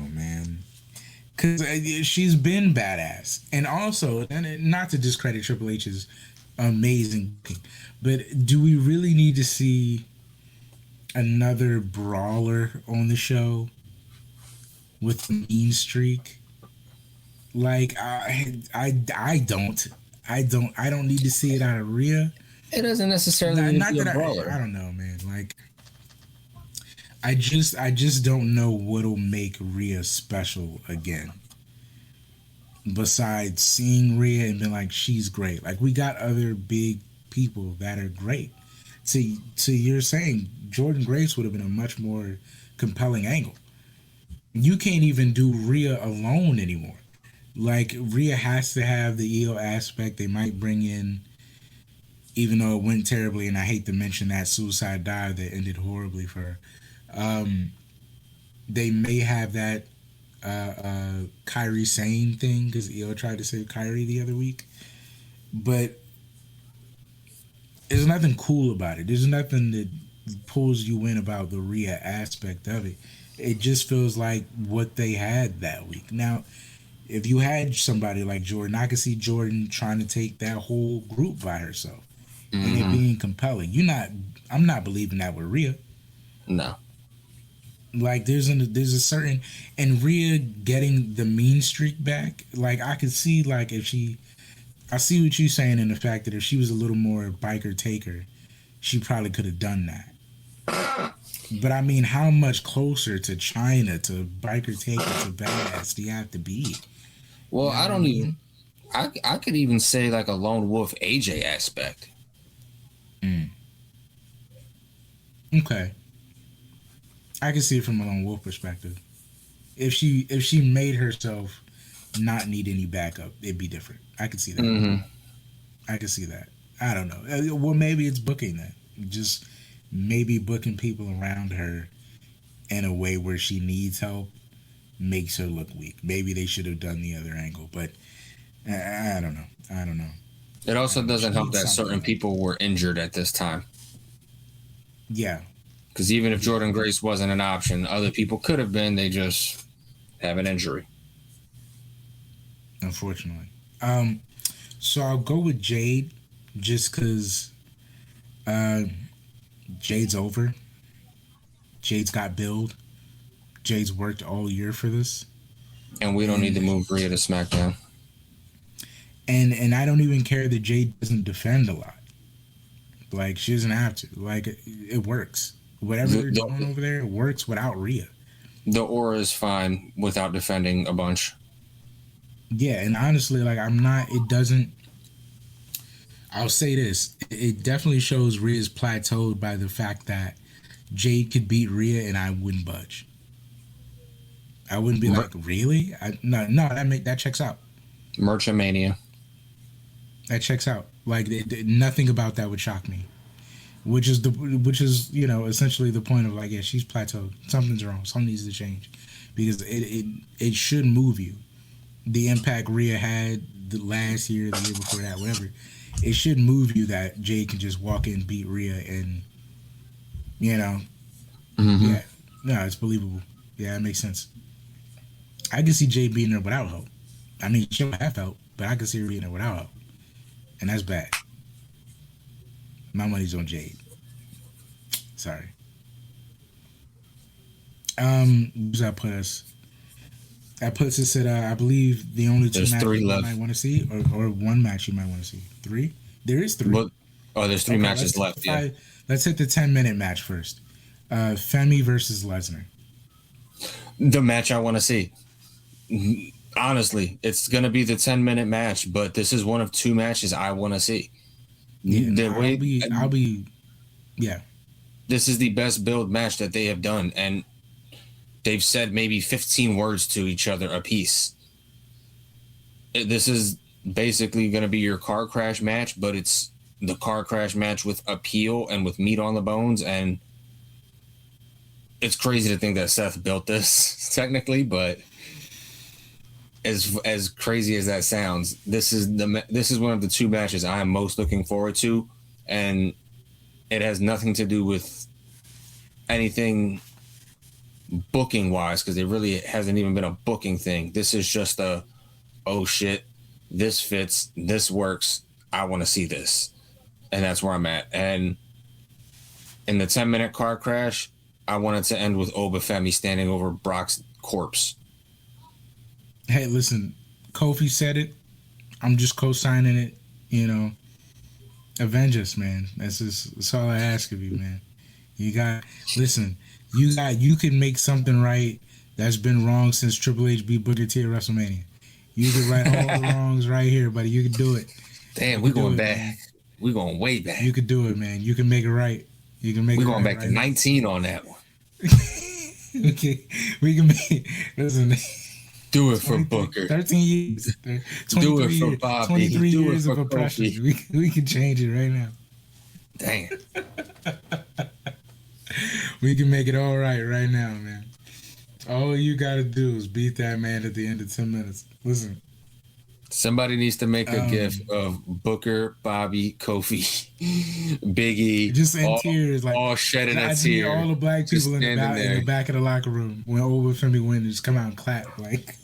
man. Because she's been badass, and also, and not to discredit Triple H's amazing, but do we really need to see another brawler on the show with a mean streak? Like I don't need to see it out of Rhea. It doesn't necessarily need to be a brawler. I don't know, man. Like I just don't know what'll make Rhea special again. Besides seeing Rhea and being like she's great. Like we got other big people that are great. To you're saying Jordan Grace would have been a much more compelling angle. You can't even do Rhea alone anymore. Like Rhea has to have the EO aspect. They might bring in, even though it went terribly, and I hate to mention that suicide dive that ended horribly for her. They may have that Kyrie Sane thing because EO tried to save Kyrie the other week, but there's nothing cool about it. There's nothing that pulls you in about the Rhea aspect of it. It just feels like what they had that week. Now, if you had somebody like Jordan, I could see Jordan trying to take that whole group by herself and it being compelling. I'm not believing that with Rhea. No. Like there's a certain, and Rhea getting the mean streak back. Like I could see like I see what you're saying in the fact that if she was a little more biker taker, she probably could have done that. But I mean, how much closer to China, to biker taker, to badass do you have to be? Well, I don't even. I could even say like a lone wolf AJ aspect. Okay. I can see it from a lone wolf perspective. If she made herself not need any backup, it'd be different. I could see that. I could see that. I don't know. Well, maybe it's booking that. Just maybe booking people around her in a way where she needs help makes her look weak. Maybe they should have done the other angle, but I don't know. It also doesn't help that certain people were injured at this time. Yeah. Because even if Jordan Grace wasn't an option, other people could have been. They just have an injury. Unfortunately. So I'll go with Jade just because Jade's over. Jade's got build. Jade's worked all year for this. And we don't need to move Rhea to SmackDown. And I don't even care that Jade doesn't defend a lot. Like, she doesn't have to. Like, it works. Whatever they're doing over there, it works without Rhea. The aura is fine without defending a bunch. Yeah, and honestly, like, I'll say this. It definitely shows Rhea's plateaued by the fact that Jade could beat Rhea and I wouldn't budge. I wouldn't be like, really? No, that checks out. Merchamania. That checks out. Like nothing about that would shock me. Which is essentially the point of like, yeah, she's plateaued. Something's wrong. Something needs to change, because it should move you. The impact Rhea had the last year, the year before that, whatever. It should move you that Jade can just walk in, beat Rhea, and yeah, no, it's believable. Yeah, it makes sense. I can see Jade beating her without help. I mean, she'll have help, but I can see her beating her without help, and that's bad. My money's on Jade. Sorry. Where's that put us? That puts us at I believe the only two matches you might want to see, or one match you might want to see. 3? There is 3. Well, there's 3 matches left. Yeah. Let's hit the 10-minute match first. Femi versus Lesnar. The match I want to see. Honestly, it's gonna be the 10-minute match, but this is one of 2 matches I want to see. Yeah, I'll be. Yeah. This is the best build match that they have done, and they've said maybe 15 words to each other apiece. This is basically going to be your car crash match, but it's the car crash match with appeal and with meat on the bones. And it's crazy to think that Seth built this technically, but as crazy as that sounds, this is one of the 2 matches I am most looking forward to, and it has nothing to do with anything booking wise, because it really hasn't even been a booking thing. This is just oh shit, this fits, this works, I want to see this, and that's where I'm at. And in the 10-minute car crash, I wanted to end with Obafemi standing over Brock's corpse. Hey, listen, Kofi said it. I'm just co-signing it. Avenge us, man. That's all I ask of you, man. You can make something right that's been wrong since Triple H beat Booker T at WrestleMania. You can right all the wrongs right here, buddy. You can do it. Damn, we're going back. Man. We're going way back. You can do it, man. You can make it right. You can make we're it going right, back to 19 on that one. Okay, we can make. Listen. Do it for Booker. 13 years. Do it for Bobby. 23 do years it of for oppression. Kofi. We can change it right now. Damn. We can make it all right now, man. All you got to do is beat that man at the end of 10 minutes. Listen. Somebody needs to make a gif of Booker, Bobby, Kofi, Biggie, just in tears, like all shedding a tear. All the black people in the back of the locker room when Obafemi wins, just come out and clap, like.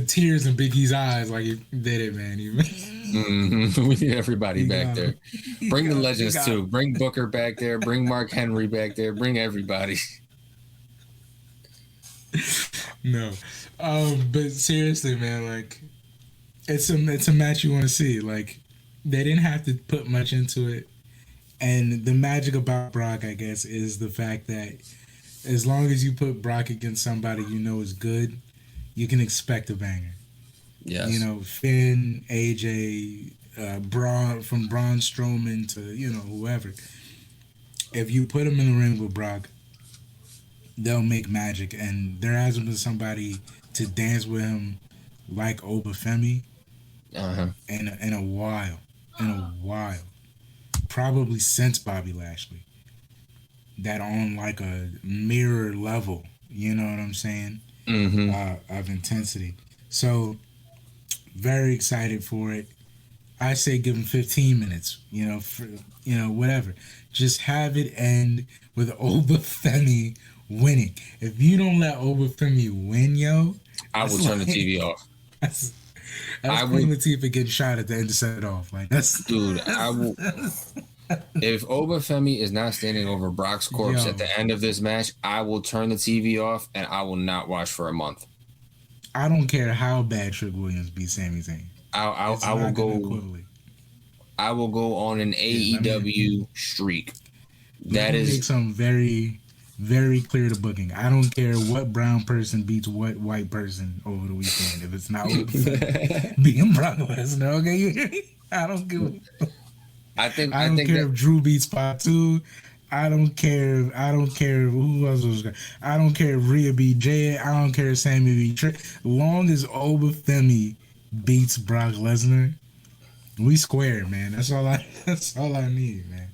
Tears in Biggie's eyes, like you did it, man. We need everybody back there. Bring the legends too. Bring Booker back there. Bring Mark Henry back there. Bring everybody. No, but seriously, man, like it's a match you want to see. Like they didn't have to put much into it, and the magic about Brock, I guess, is the fact that as long as you put Brock against somebody you know is good, you can expect a banger. Yes. Finn, AJ, Braun, from Braun Strowman to whoever. If you put them in the ring with Brock, they'll make magic, and there hasn't been somebody to dance with him like Obafemi in a while, probably since Bobby Lashley. That on like a mirror level, you know what I'm saying? Of intensity. So very excited for it. I say give him 15 minutes, whatever. Just have it end with Obafemi winning. If you don't let Obafemi win, I will turn the TV off. That's Queen Latifah getting shot at the end to set it off. Like I will. If Obafemi is not standing over Brock's corpse at the end of this match, I will turn the TV off and I will not watch for a month. I don't care how bad Trick Williams beats Sami Zayn. I will go. I will go on an AEW streak. That is make something very, very clear to booking. I don't care what brown person beats what white person over the weekend. If it's not being Brock Lesnar, okay? I don't give. I don't care if Drew beats Fatu. I don't care. I don't care who else was. I don't care if Rhea beat Jay. I don't care if Sammy beat Trey. Long as Obafemi beats Brock Lesnar, we square, man. That's all I. That's all I need, man.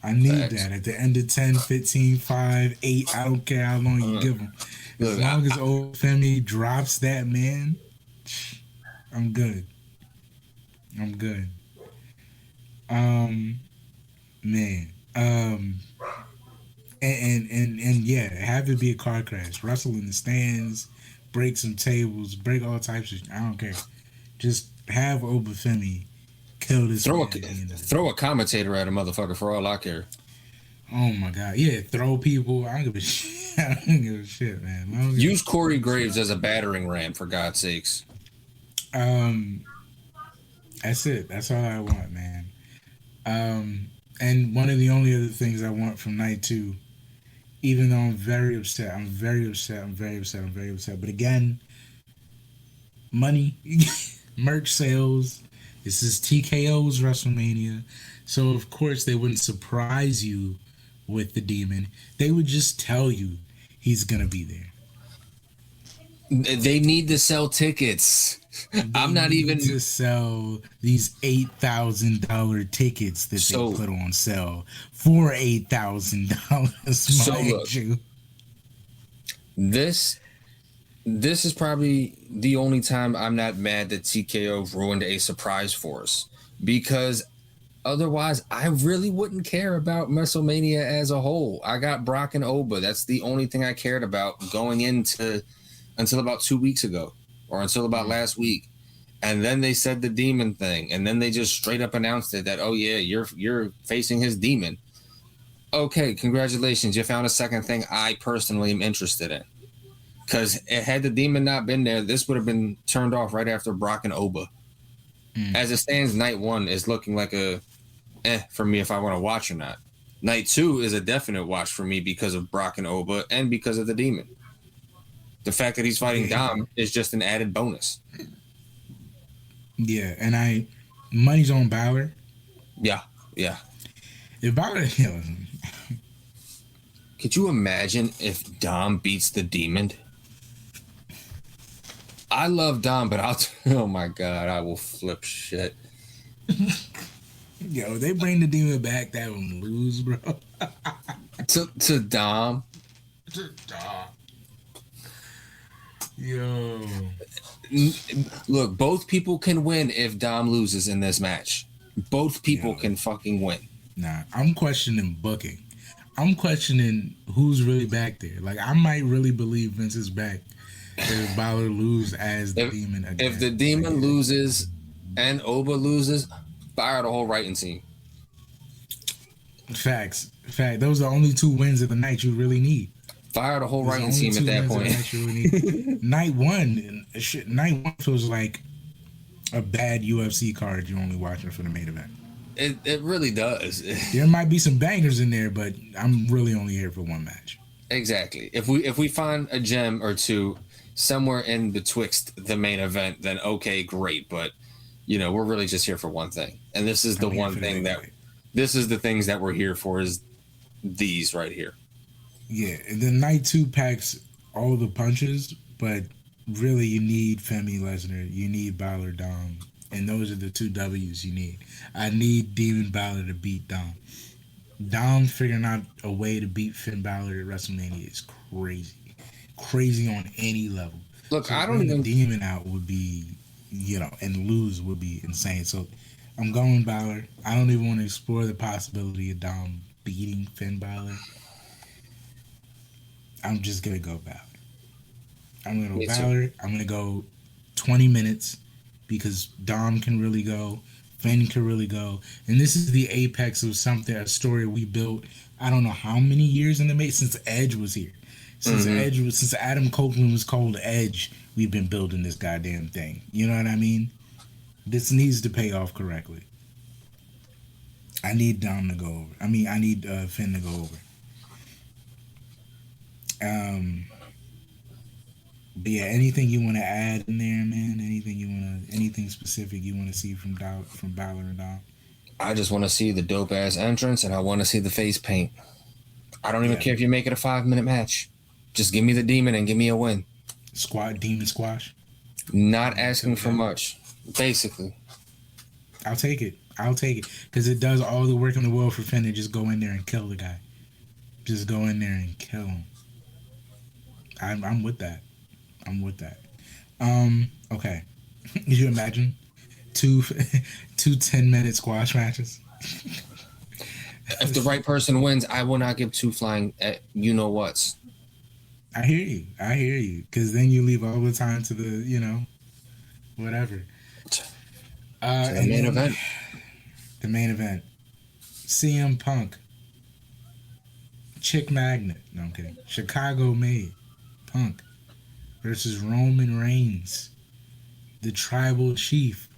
I need Facts. that at the end of 10, 15, 5, 8. I don't care how long you give them. As Look, long as Obafemi drops that, man, I'm good. I'm good. Man. And yeah, have it be a car crash. Wrestle in the stands, break some tables, break all types of. I don't care. Just have Obafemi kill this throw man a at the end of the throw a commentator at a motherfucker for all I care. Oh my god, yeah, throw people. I don't give a shit. I don't give a shit, man. Long as- Use Corey Graves as a battering ram for God's sakes. That's it. That's all I want, man. And one of the only other things I want from night 2, even though I'm very upset, but again, money, merch sales. This is TKO's WrestleMania, so of course they wouldn't surprise you with the demon. They would just tell you he's gonna be there. They need to sell tickets. I'm not even to sell these $8,000 tickets that So- they put on sale for $8,000. So mind look. you. This is probably the only time I'm not mad that TKO ruined a surprise for us, because otherwise I really wouldn't care about WrestleMania as a whole. I got Brock and Oba. That's the only thing I cared about going into until about 2 weeks ago, or until about last week. And then they said the demon thing, and then they just straight up announced it that, oh yeah, you're facing his demon. Okay, congratulations, you found a second thing I personally am interested in. Because had the demon not been there, this would have been turned off right after Brock and Oba. As it stands, night 1 is looking like a for me if I want to watch or not. Night 2 is a definite watch for me because of Brock and Oba and because of the demon. The fact that he's fighting Dom is just an added bonus. Yeah, and money's on Balor. Yeah. If Balor, Could you imagine if Dom beats the demon? I love Dom, but oh my god, I will flip shit. yo, they bring the demon back, that one lose, bro. To Dom. Yo. Look, both people can win if Dom loses in this match. Both people can fucking win. Nah, I'm questioning booking. I'm questioning who's really back there. Like, I might really believe Vince is back if Balor lose as the demon again. If the demon loses and Oba loses, fire the whole writing team. Fact. Those are the only 2 wins of the night you really need. Fire the whole Those are writing the only team 2 at that wins of the point. night you really need. Night one feels like a bad UFC card you're only watching for the main event. It really does. There might be some bangers in there, but I'm really only here for one match. Exactly. If we find a gem or two somewhere in betwixt the main event, then okay, great. But we're really just here for one thing, and this is the one thing that this is the things that we're here for, is these right here. Yeah, and then night 2 packs all the punches, but really you need Femi Lesnar, you need Balor Dom, and those are the 2 W's you need. I need Demon Balor to beat Dom. Dom figuring out a way to beat Finn Balor at WrestleMania is crazy on any level. Look, so I don't even Demon out would be, and lose would be insane. So I'm going Balor. I don't even want to explore the possibility of Dom beating Finn Balor. I'm just gonna go Balor. I'm gonna go Balor. I'm gonna go 20 minutes because Dom can really go, Finn can really go, and this is the apex of a story we built. I don't know how many years in the making since Edge was here, since Adam Copeland was called Edge. We've been building this goddamn thing. You know what I mean? This needs to pay off correctly. I need Dom to go over. I need Finn to go over. But yeah, anything you want to add in there, man? Anything specific you want to see from Balor and Dom? I just want to see the dope ass entrance, and I want to see the face paint. I don't even care if you make it a 5-minute match. Just give me the demon and give me a win. Demon squash. Not asking for much, basically. I'll take it. Because it does all the work in the world for Finn to just go in there and kill the guy. Just go in there and kill him. I'm with that. Okay. Can you imagine two 10-minute squash matches? If the right person wins, I will not give two flying you-know-whats. I hear you. Because then you leave all the time to the, whatever. The main event. The main event. CM Punk. Chick Magnet. No, I'm kidding. Chicago made. Punk. Versus Roman Reigns. The Tribal Chief.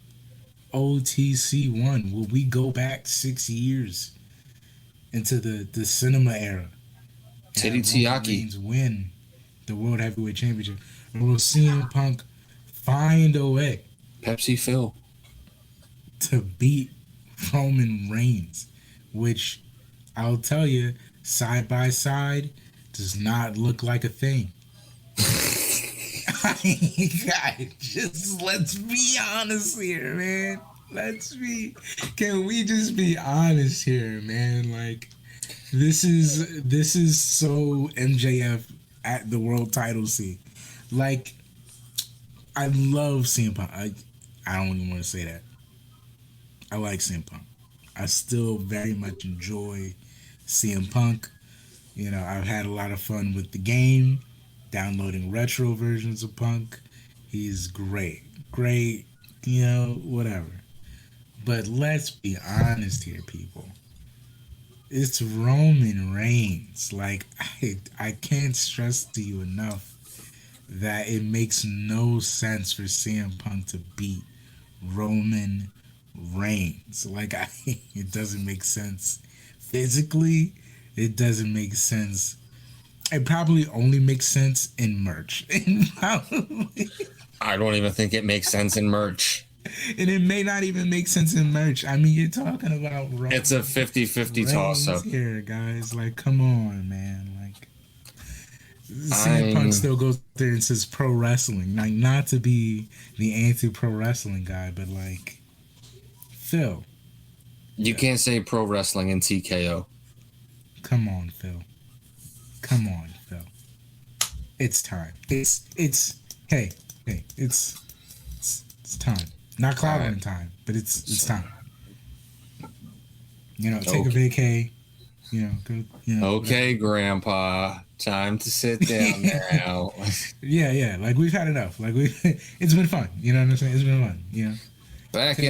OTC1. Will we go back 6 years into the cinema era? Titty Roman Reigns win the World Heavyweight Championship. Or will CM Punk find a way Pepsi Phil to beat Roman Reigns, which I'll tell you, side by side, does not look like a thing. Just let's be honest here, man. Can we just be honest here, man? Like, this is so MJF at the world title scene. Like, I love CM Punk. I don't even want to say that. I like CM Punk. I still very much enjoy CM Punk. I've had a lot of fun with the game, downloading retro versions of Punk. He's great, whatever. But let's be honest here, people. It's Roman Reigns. Like, I can't stress to you enough that it makes no sense for CM Punk to beat Roman Reigns. Like, it doesn't make sense. Physically, it doesn't make sense. It probably only makes sense in merch. I don't even think it makes sense in merch. And it may not even make sense in merch. I mean, you're talking about Roman. It's a 50-50 toss-up. Here, guys. Like, come on, man. Like, CM Punk still goes there and says pro wrestling. Like, not to be the anti-pro wrestling guy, but like, Phil. You can't say pro wrestling in TKO. Come on, Phil. It's time. It's time. Not clobbering time, but it's time. Take a vacay. Go, okay, whatever. Grandpa. Time to sit down now. Yeah. Like, we've had enough. Like, it's been fun. You know what I'm saying? It's been fun. Back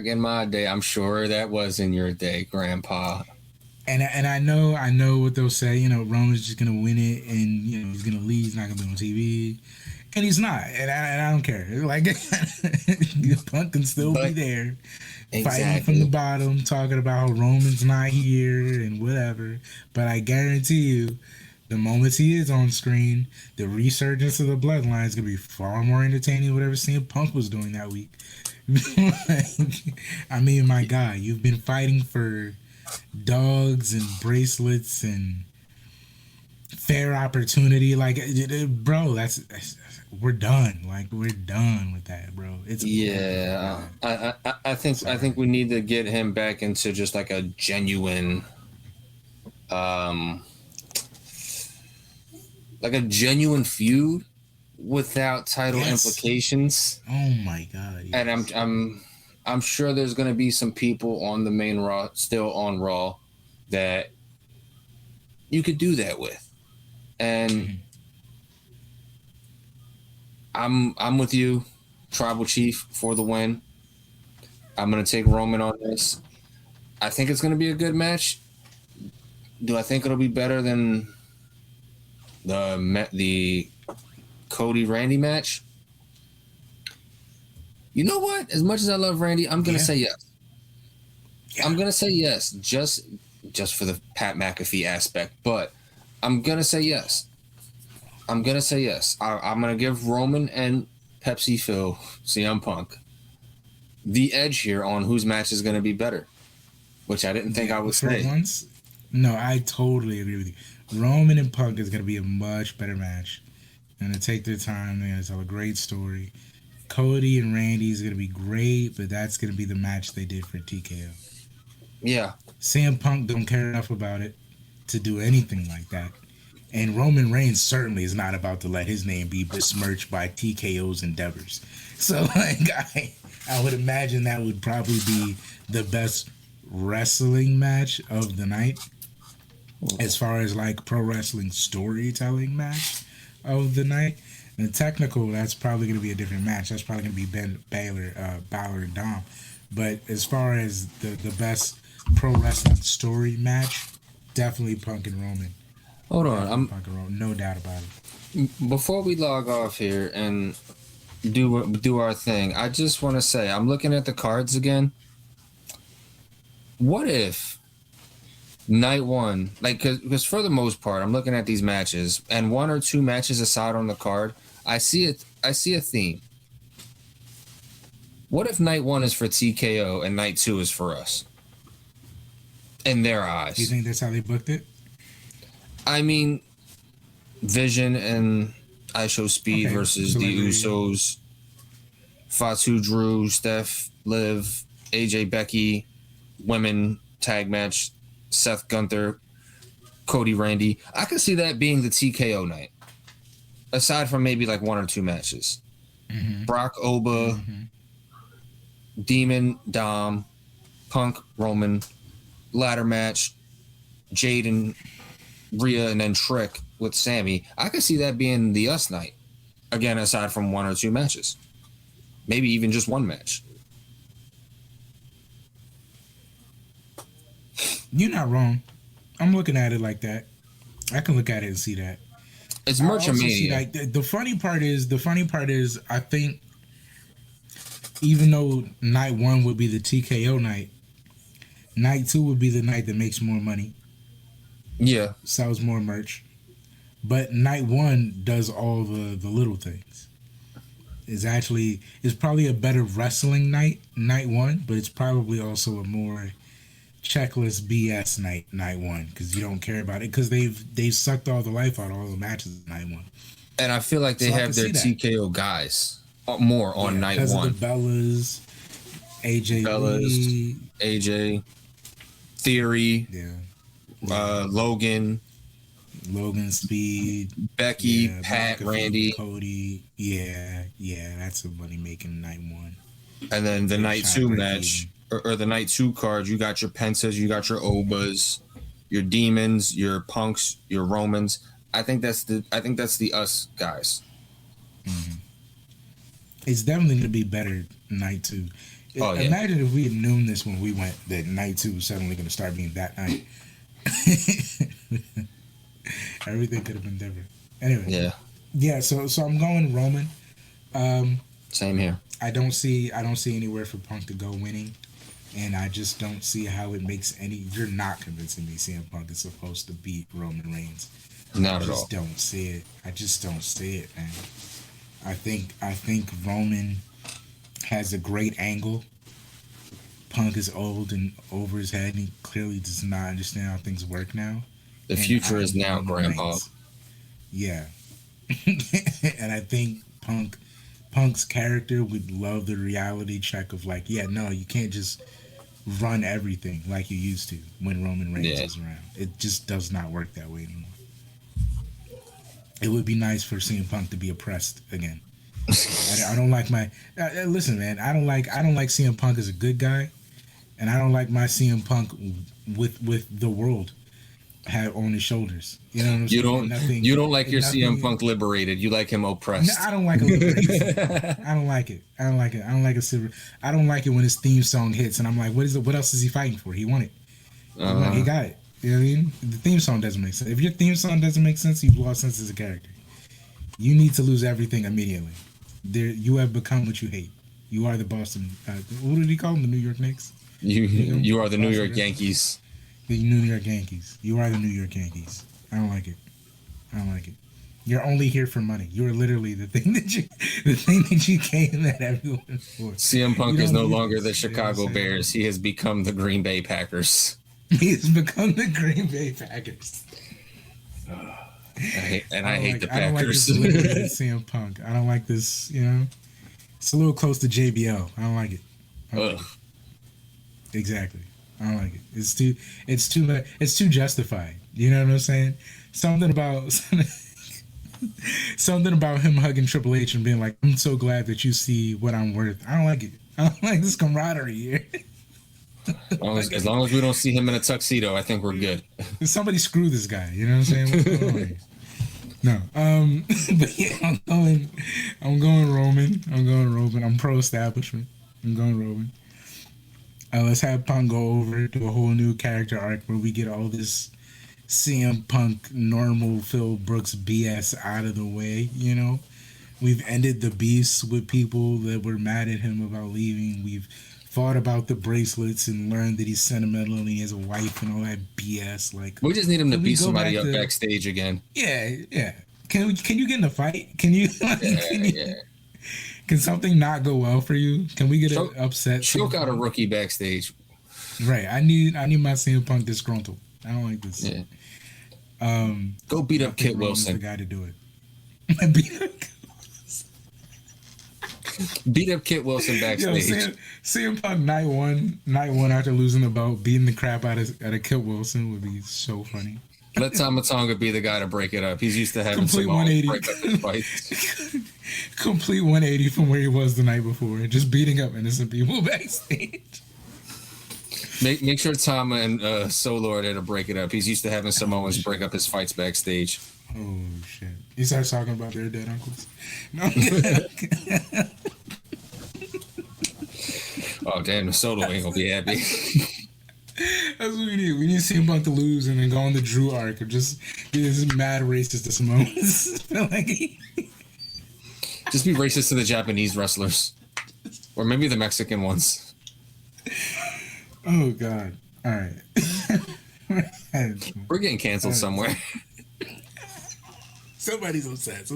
in my day, I'm sure that was in your day, Grandpa. And I know what they'll say. Roman's just gonna win it, and he's gonna leave. He's not gonna be on TV, and he's not. And I don't care. Like, Punk can still be there, fighting from the bottom, talking about how Roman's not here and whatever. But I guarantee you, the moment he is on screen, the resurgence of the bloodline is gonna be far more entertaining than whatever CM Punk was doing that week. I mean, my God, you've been fighting for dogs and bracelets and fair opportunity. Like, bro, we're done. Like, we're done with that, bro. I think we need to get him back into just like a genuine, feud without title implications. Oh my God! Yes. And I'm sure there's going to be some people on the main Raw, still on Raw, that you could do that with. And I'm with you, Tribal Chief, for the win. I'm going to take Roman on this. I think it's going to be a good match. Do I think it'll be better than the Cody Randy match? You know what? As much as I love Randy, I'm gonna say yes. Yeah. I'm gonna say yes, just for the Pat McAfee aspect. But I'm gonna say yes. I'm gonna give Roman and Pepsi Phil, CM Punk, the edge here on whose match is gonna be better, which I didn't think I would say. No, I totally agree with you. Roman and Punk is going to be a much better match. They're going to take their time. They're going to tell a great story. Cody and Randy is going to be great, but that's going to be the match they did for TKO. Yeah. CM Punk don't care enough about it to do anything like that. And Roman Reigns certainly is not about to let his name be besmirched by TKO's endeavors. So, like, I would imagine that would probably be the best wrestling match of the night. As far as, like, pro wrestling storytelling match of the night. And technical, that's probably going to be a different match. That's probably going to be Balor and Dom. But as far as the best pro wrestling story match, definitely Punk and Roman. Hold on, No doubt about it. Before we log off here and do our thing, I just want to say I'm looking at the cards again. What if night one, like, because for the most part, I'm looking at these matches, and one or two matches aside on the card, I see a theme. What if night one is for TKO and night two is for us? In their eyes. Do you think that's how they booked it? I mean, Vision and I Show Speed versus the Usos, Fatu, Drew, Steph, Liv, AJ, Becky, women tag match, Seth, Gunther, Cody, Randy. I could see that being the TKO night. Aside from maybe like one or two matches. Mm-hmm. Brock, Oba, Demon, Dom, Punk, Roman, ladder match, Jade and Rhea, and then Trick with Sammy. I could see that being the us night. Again, aside from one or two matches. Maybe even just one match. You're not wrong. I'm looking at it like that. I can look at it and see that. It's merchamania. Like, the funny part is, I think even though night one would be the TKO night, night two would be the night that makes more money. Yeah. Sells more merch. But night one does all the little things. It's probably a better wrestling night one, but it's probably also a more checklist BS night one, because you don't care about it, because they've sucked all the life out of all the matches night one. And I feel like they have their TKO guys more on night one. Because of the Bellas, AJ, Theory, Logan, Speed, Becky, Pat, Randy, Cody. Yeah, that's a money making night one. And then the night two match, or the night two card, you got your Pentas, you got your Obas, your Demons, your Punks, your Romans. I think that's the us guys. Mm-hmm. It's definitely gonna be better night two. Oh, yeah. Imagine if we had known this when we went, that night two was suddenly gonna start being that night. Everything could have been different. Anyway. Yeah. So I'm going Roman. Same here. I don't see anywhere for Punk to go winning, and I just don't see how it makes any. You're not convincing me CM Punk is supposed to beat Roman Reigns. Not at all. I just don't see it. I just don't see it, man. I think Roman has a great angle. Punk is old and over his head, and he clearly does not understand how things work now. The future is now, Grandpa. Yeah. And I think Punk's character would love the reality check of, like, yeah, no, you can't just run everything like you used to when Roman Reigns is around. It just does not work that way anymore. It would be nice for CM Punk to be oppressed again. I don't like my listen, man. I don't like CM Punk as a good guy, and I don't like my CM Punk with the world have on his shoulders. You know what I'm saying? You don't like your CM Punk liberated. You like him oppressed. No, I don't like it. I don't like it. I don't like it when his theme song hits and I'm like, what else is he fighting for? He won it. He got it. You know what I mean? The theme song doesn't make sense. If your theme song doesn't make sense, you've lost sense as a character. You need to lose everything immediately. You have become what you hate. You are the Boston. What did he call them? The New York Knicks. You are the New York Yankees. The New York Yankees. You are the New York Yankees. I don't like it. You're only here for money. You're literally the thing that you came at everyone for. CM Punk is no longer the Chicago Bears. He has become the Green Bay Packers. He's become the Green Bay Packers. I hate the Packers. I don't like this delivery of CM Punk. I don't like this. It's a little close to JBL. I don't like it. Exactly. I don't like it. It's too justified. You know what I'm saying? Something about him hugging Triple H and being like, "I'm so glad that you see what I'm worth." I don't like it. I don't like this camaraderie here. As long as we don't see him in a tuxedo, I think we're good. Somebody screw this guy. You know what I'm saying? What's going on here? No. But yeah, I'm going Roman. I'm pro establishment. I'm going Roman. Let's have Punk go over to a whole new character arc where we get all this CM Punk normal Phil Brooks BS out of the way. We've ended the beefs with people that were mad at him about leaving. We've thought about the bracelets and learned that he's sentimental and he has a wife and all that BS. Like, we just need him to beat somebody up backstage again. Yeah. Can you get in a fight? Can you? Can something not go well for you? Can we get an upset? Choke out a rookie backstage. Right. I need my CM Punk disgruntled. I don't like this. Yeah. Go beat up Kit Wilson. The guy to do it. Beat up Kit Wilson backstage. Yo, CM Punk night one after losing the belt, beating the crap out of Kit Wilson would be so funny. Let Tama Tonga be the guy to break it up. He's used to having complete 180. Break up his fights. Complete 180 from where he was the night before, and just beating up innocent people backstage. Make sure Tama and Solo are there to break it up. He's used to having Samoans break up his fights backstage. Oh shit! He starts talking about their dead uncles. No. Oh damn! The Solo ain't gonna be happy. That's what we need. We need CM Punk to lose and then go on the Drew arc of just be this mad racist to Samoans. Just be racist to the Japanese wrestlers, or maybe the Mexican ones. Oh God! All right, we're getting canceled somewhere. Somebody's upset.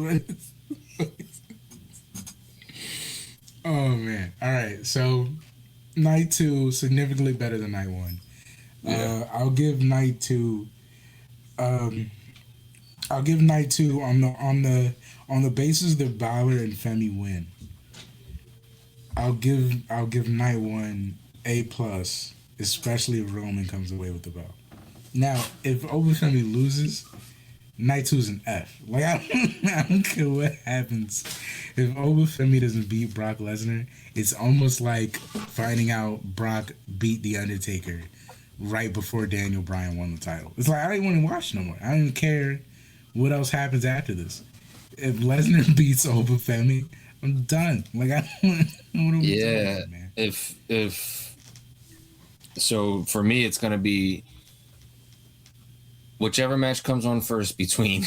Oh man! All right, so night 2 significantly better than night 1. Yeah. I'll give night 2. I'll give night 2 on the basis that Balor and Femi win. I'll give night 1 A+, especially if Roman comes away with the belt. Now, if Femi loses, night 2 is an F. Like I don't care what happens. If Femi doesn't beat Brock Lesnar, it's almost like finding out Brock beat The Undertaker right before Daniel Bryan won the title. It's like I don't want to watch no more. I don't even care what else happens after this. If Lesnar beats Femi, I'm done. Like I don't want to about, man. If so for me it's gonna be whichever match comes on first between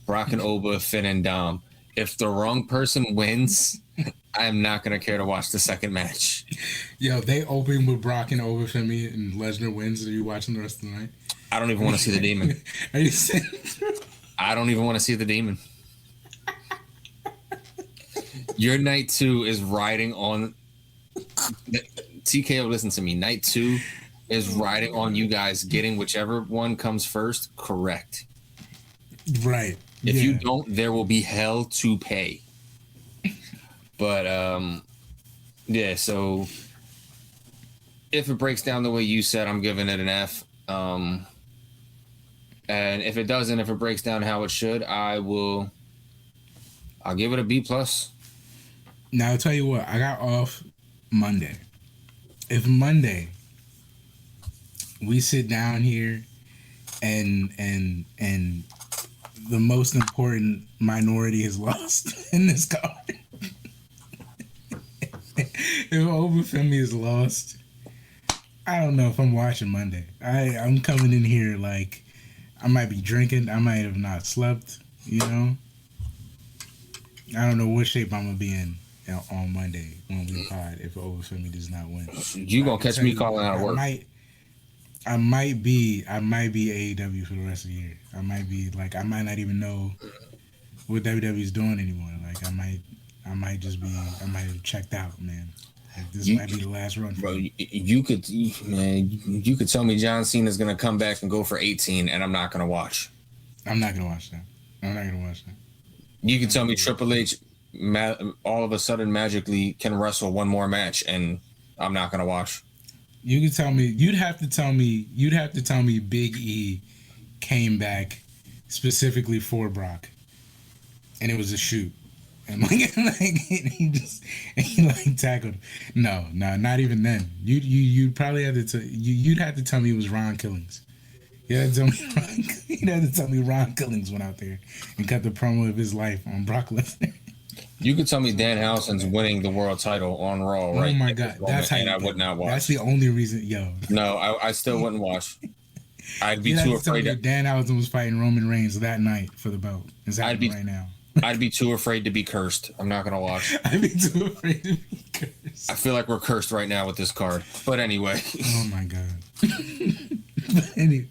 Brock and Oba, Finn and Dom. If the wrong person wins, I'm not going to care to watch the second match. Yo, they open with Brock and Oba, Femi, and Lesnar wins. Are you watching the rest of the night? I don't even want to see the Demon. Are you saying? I don't even want to see the Demon. Your night 2 is riding on... TKO, listen to me. Night 2 is riding on you guys getting whichever one comes first correct. Right. If you don't, there will be hell to pay. But so if it breaks down the way you said, I'm giving it an F. And if it doesn't, if it breaks down how it should, I'll give it a B+. Now I'll tell you what, I got off Monday. If Monday we sit down here and the most important minority is lost in this card. If Femi is lost, I don't know if I'm watching Monday. I'm coming in here like I might be drinking. I might have not slept. I don't know what shape I'm gonna be in on Monday when we pod if Femi does not win. You gonna catch me calling out of work? I might be AEW for the rest of the year. I might not even know what WWE is doing anymore. Like I might have checked out, man. This might be the last run. Bro, you could tell me John Cena's gonna come back and go for 18, and I'm not gonna watch. I'm not gonna watch that. You could tell me Triple H all of a sudden magically can wrestle one more match, and I'm not gonna watch. You could tell me. You'd have to tell me Big E came back specifically for Brock, and it was a shoot. And he tackled him. No, not even then. You'd probably have to you'd have to tell me it was Ron Killings. You'd have to tell me Ron Killings went out there and cut the promo of his life on Brock Lesnar. You could tell me Dan Housen's winning the world title on Raw, right? Oh my God, that's how I would not watch. That's the only reason, yo. No, I still wouldn't watch. I'd be too afraid that Dan Housen was fighting Roman Reigns that night for the belt. Is happening right now. I'd be too afraid to be cursed. I'm not gonna watch. I'd be too afraid to be cursed. I feel like we're cursed right now with this card. But anyway. Oh my God. Anyway.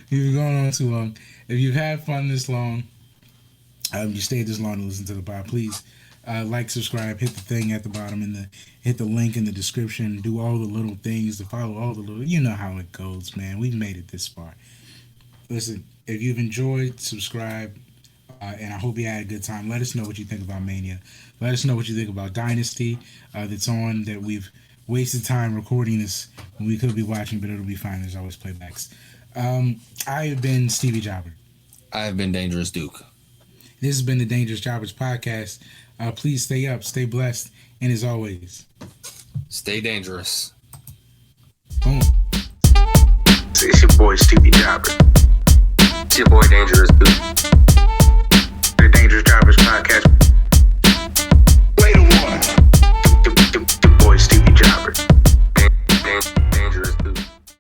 You've been going on too long. If you've had fun this long, you stayed this long to listen to the pod, please like, subscribe, hit the thing at the bottom, hit the link in the description, do all the little things to follow all the little, you know how it goes, man. We've made it this far. Listen, if you've enjoyed, subscribe, and I hope you had a good time. Let us know what you think about Mania. Let us know what you think about Dynasty that's on, that we've wasted time recording this when we could be watching, but it'll be fine. There's always playbacks. I have been Stevie Jobber. I have been Dangerous Duke. This has been the Dangerous Jobbers podcast. Please stay up, stay blessed, and as always, stay dangerous. Boom. It's your boy Stevie Jobber.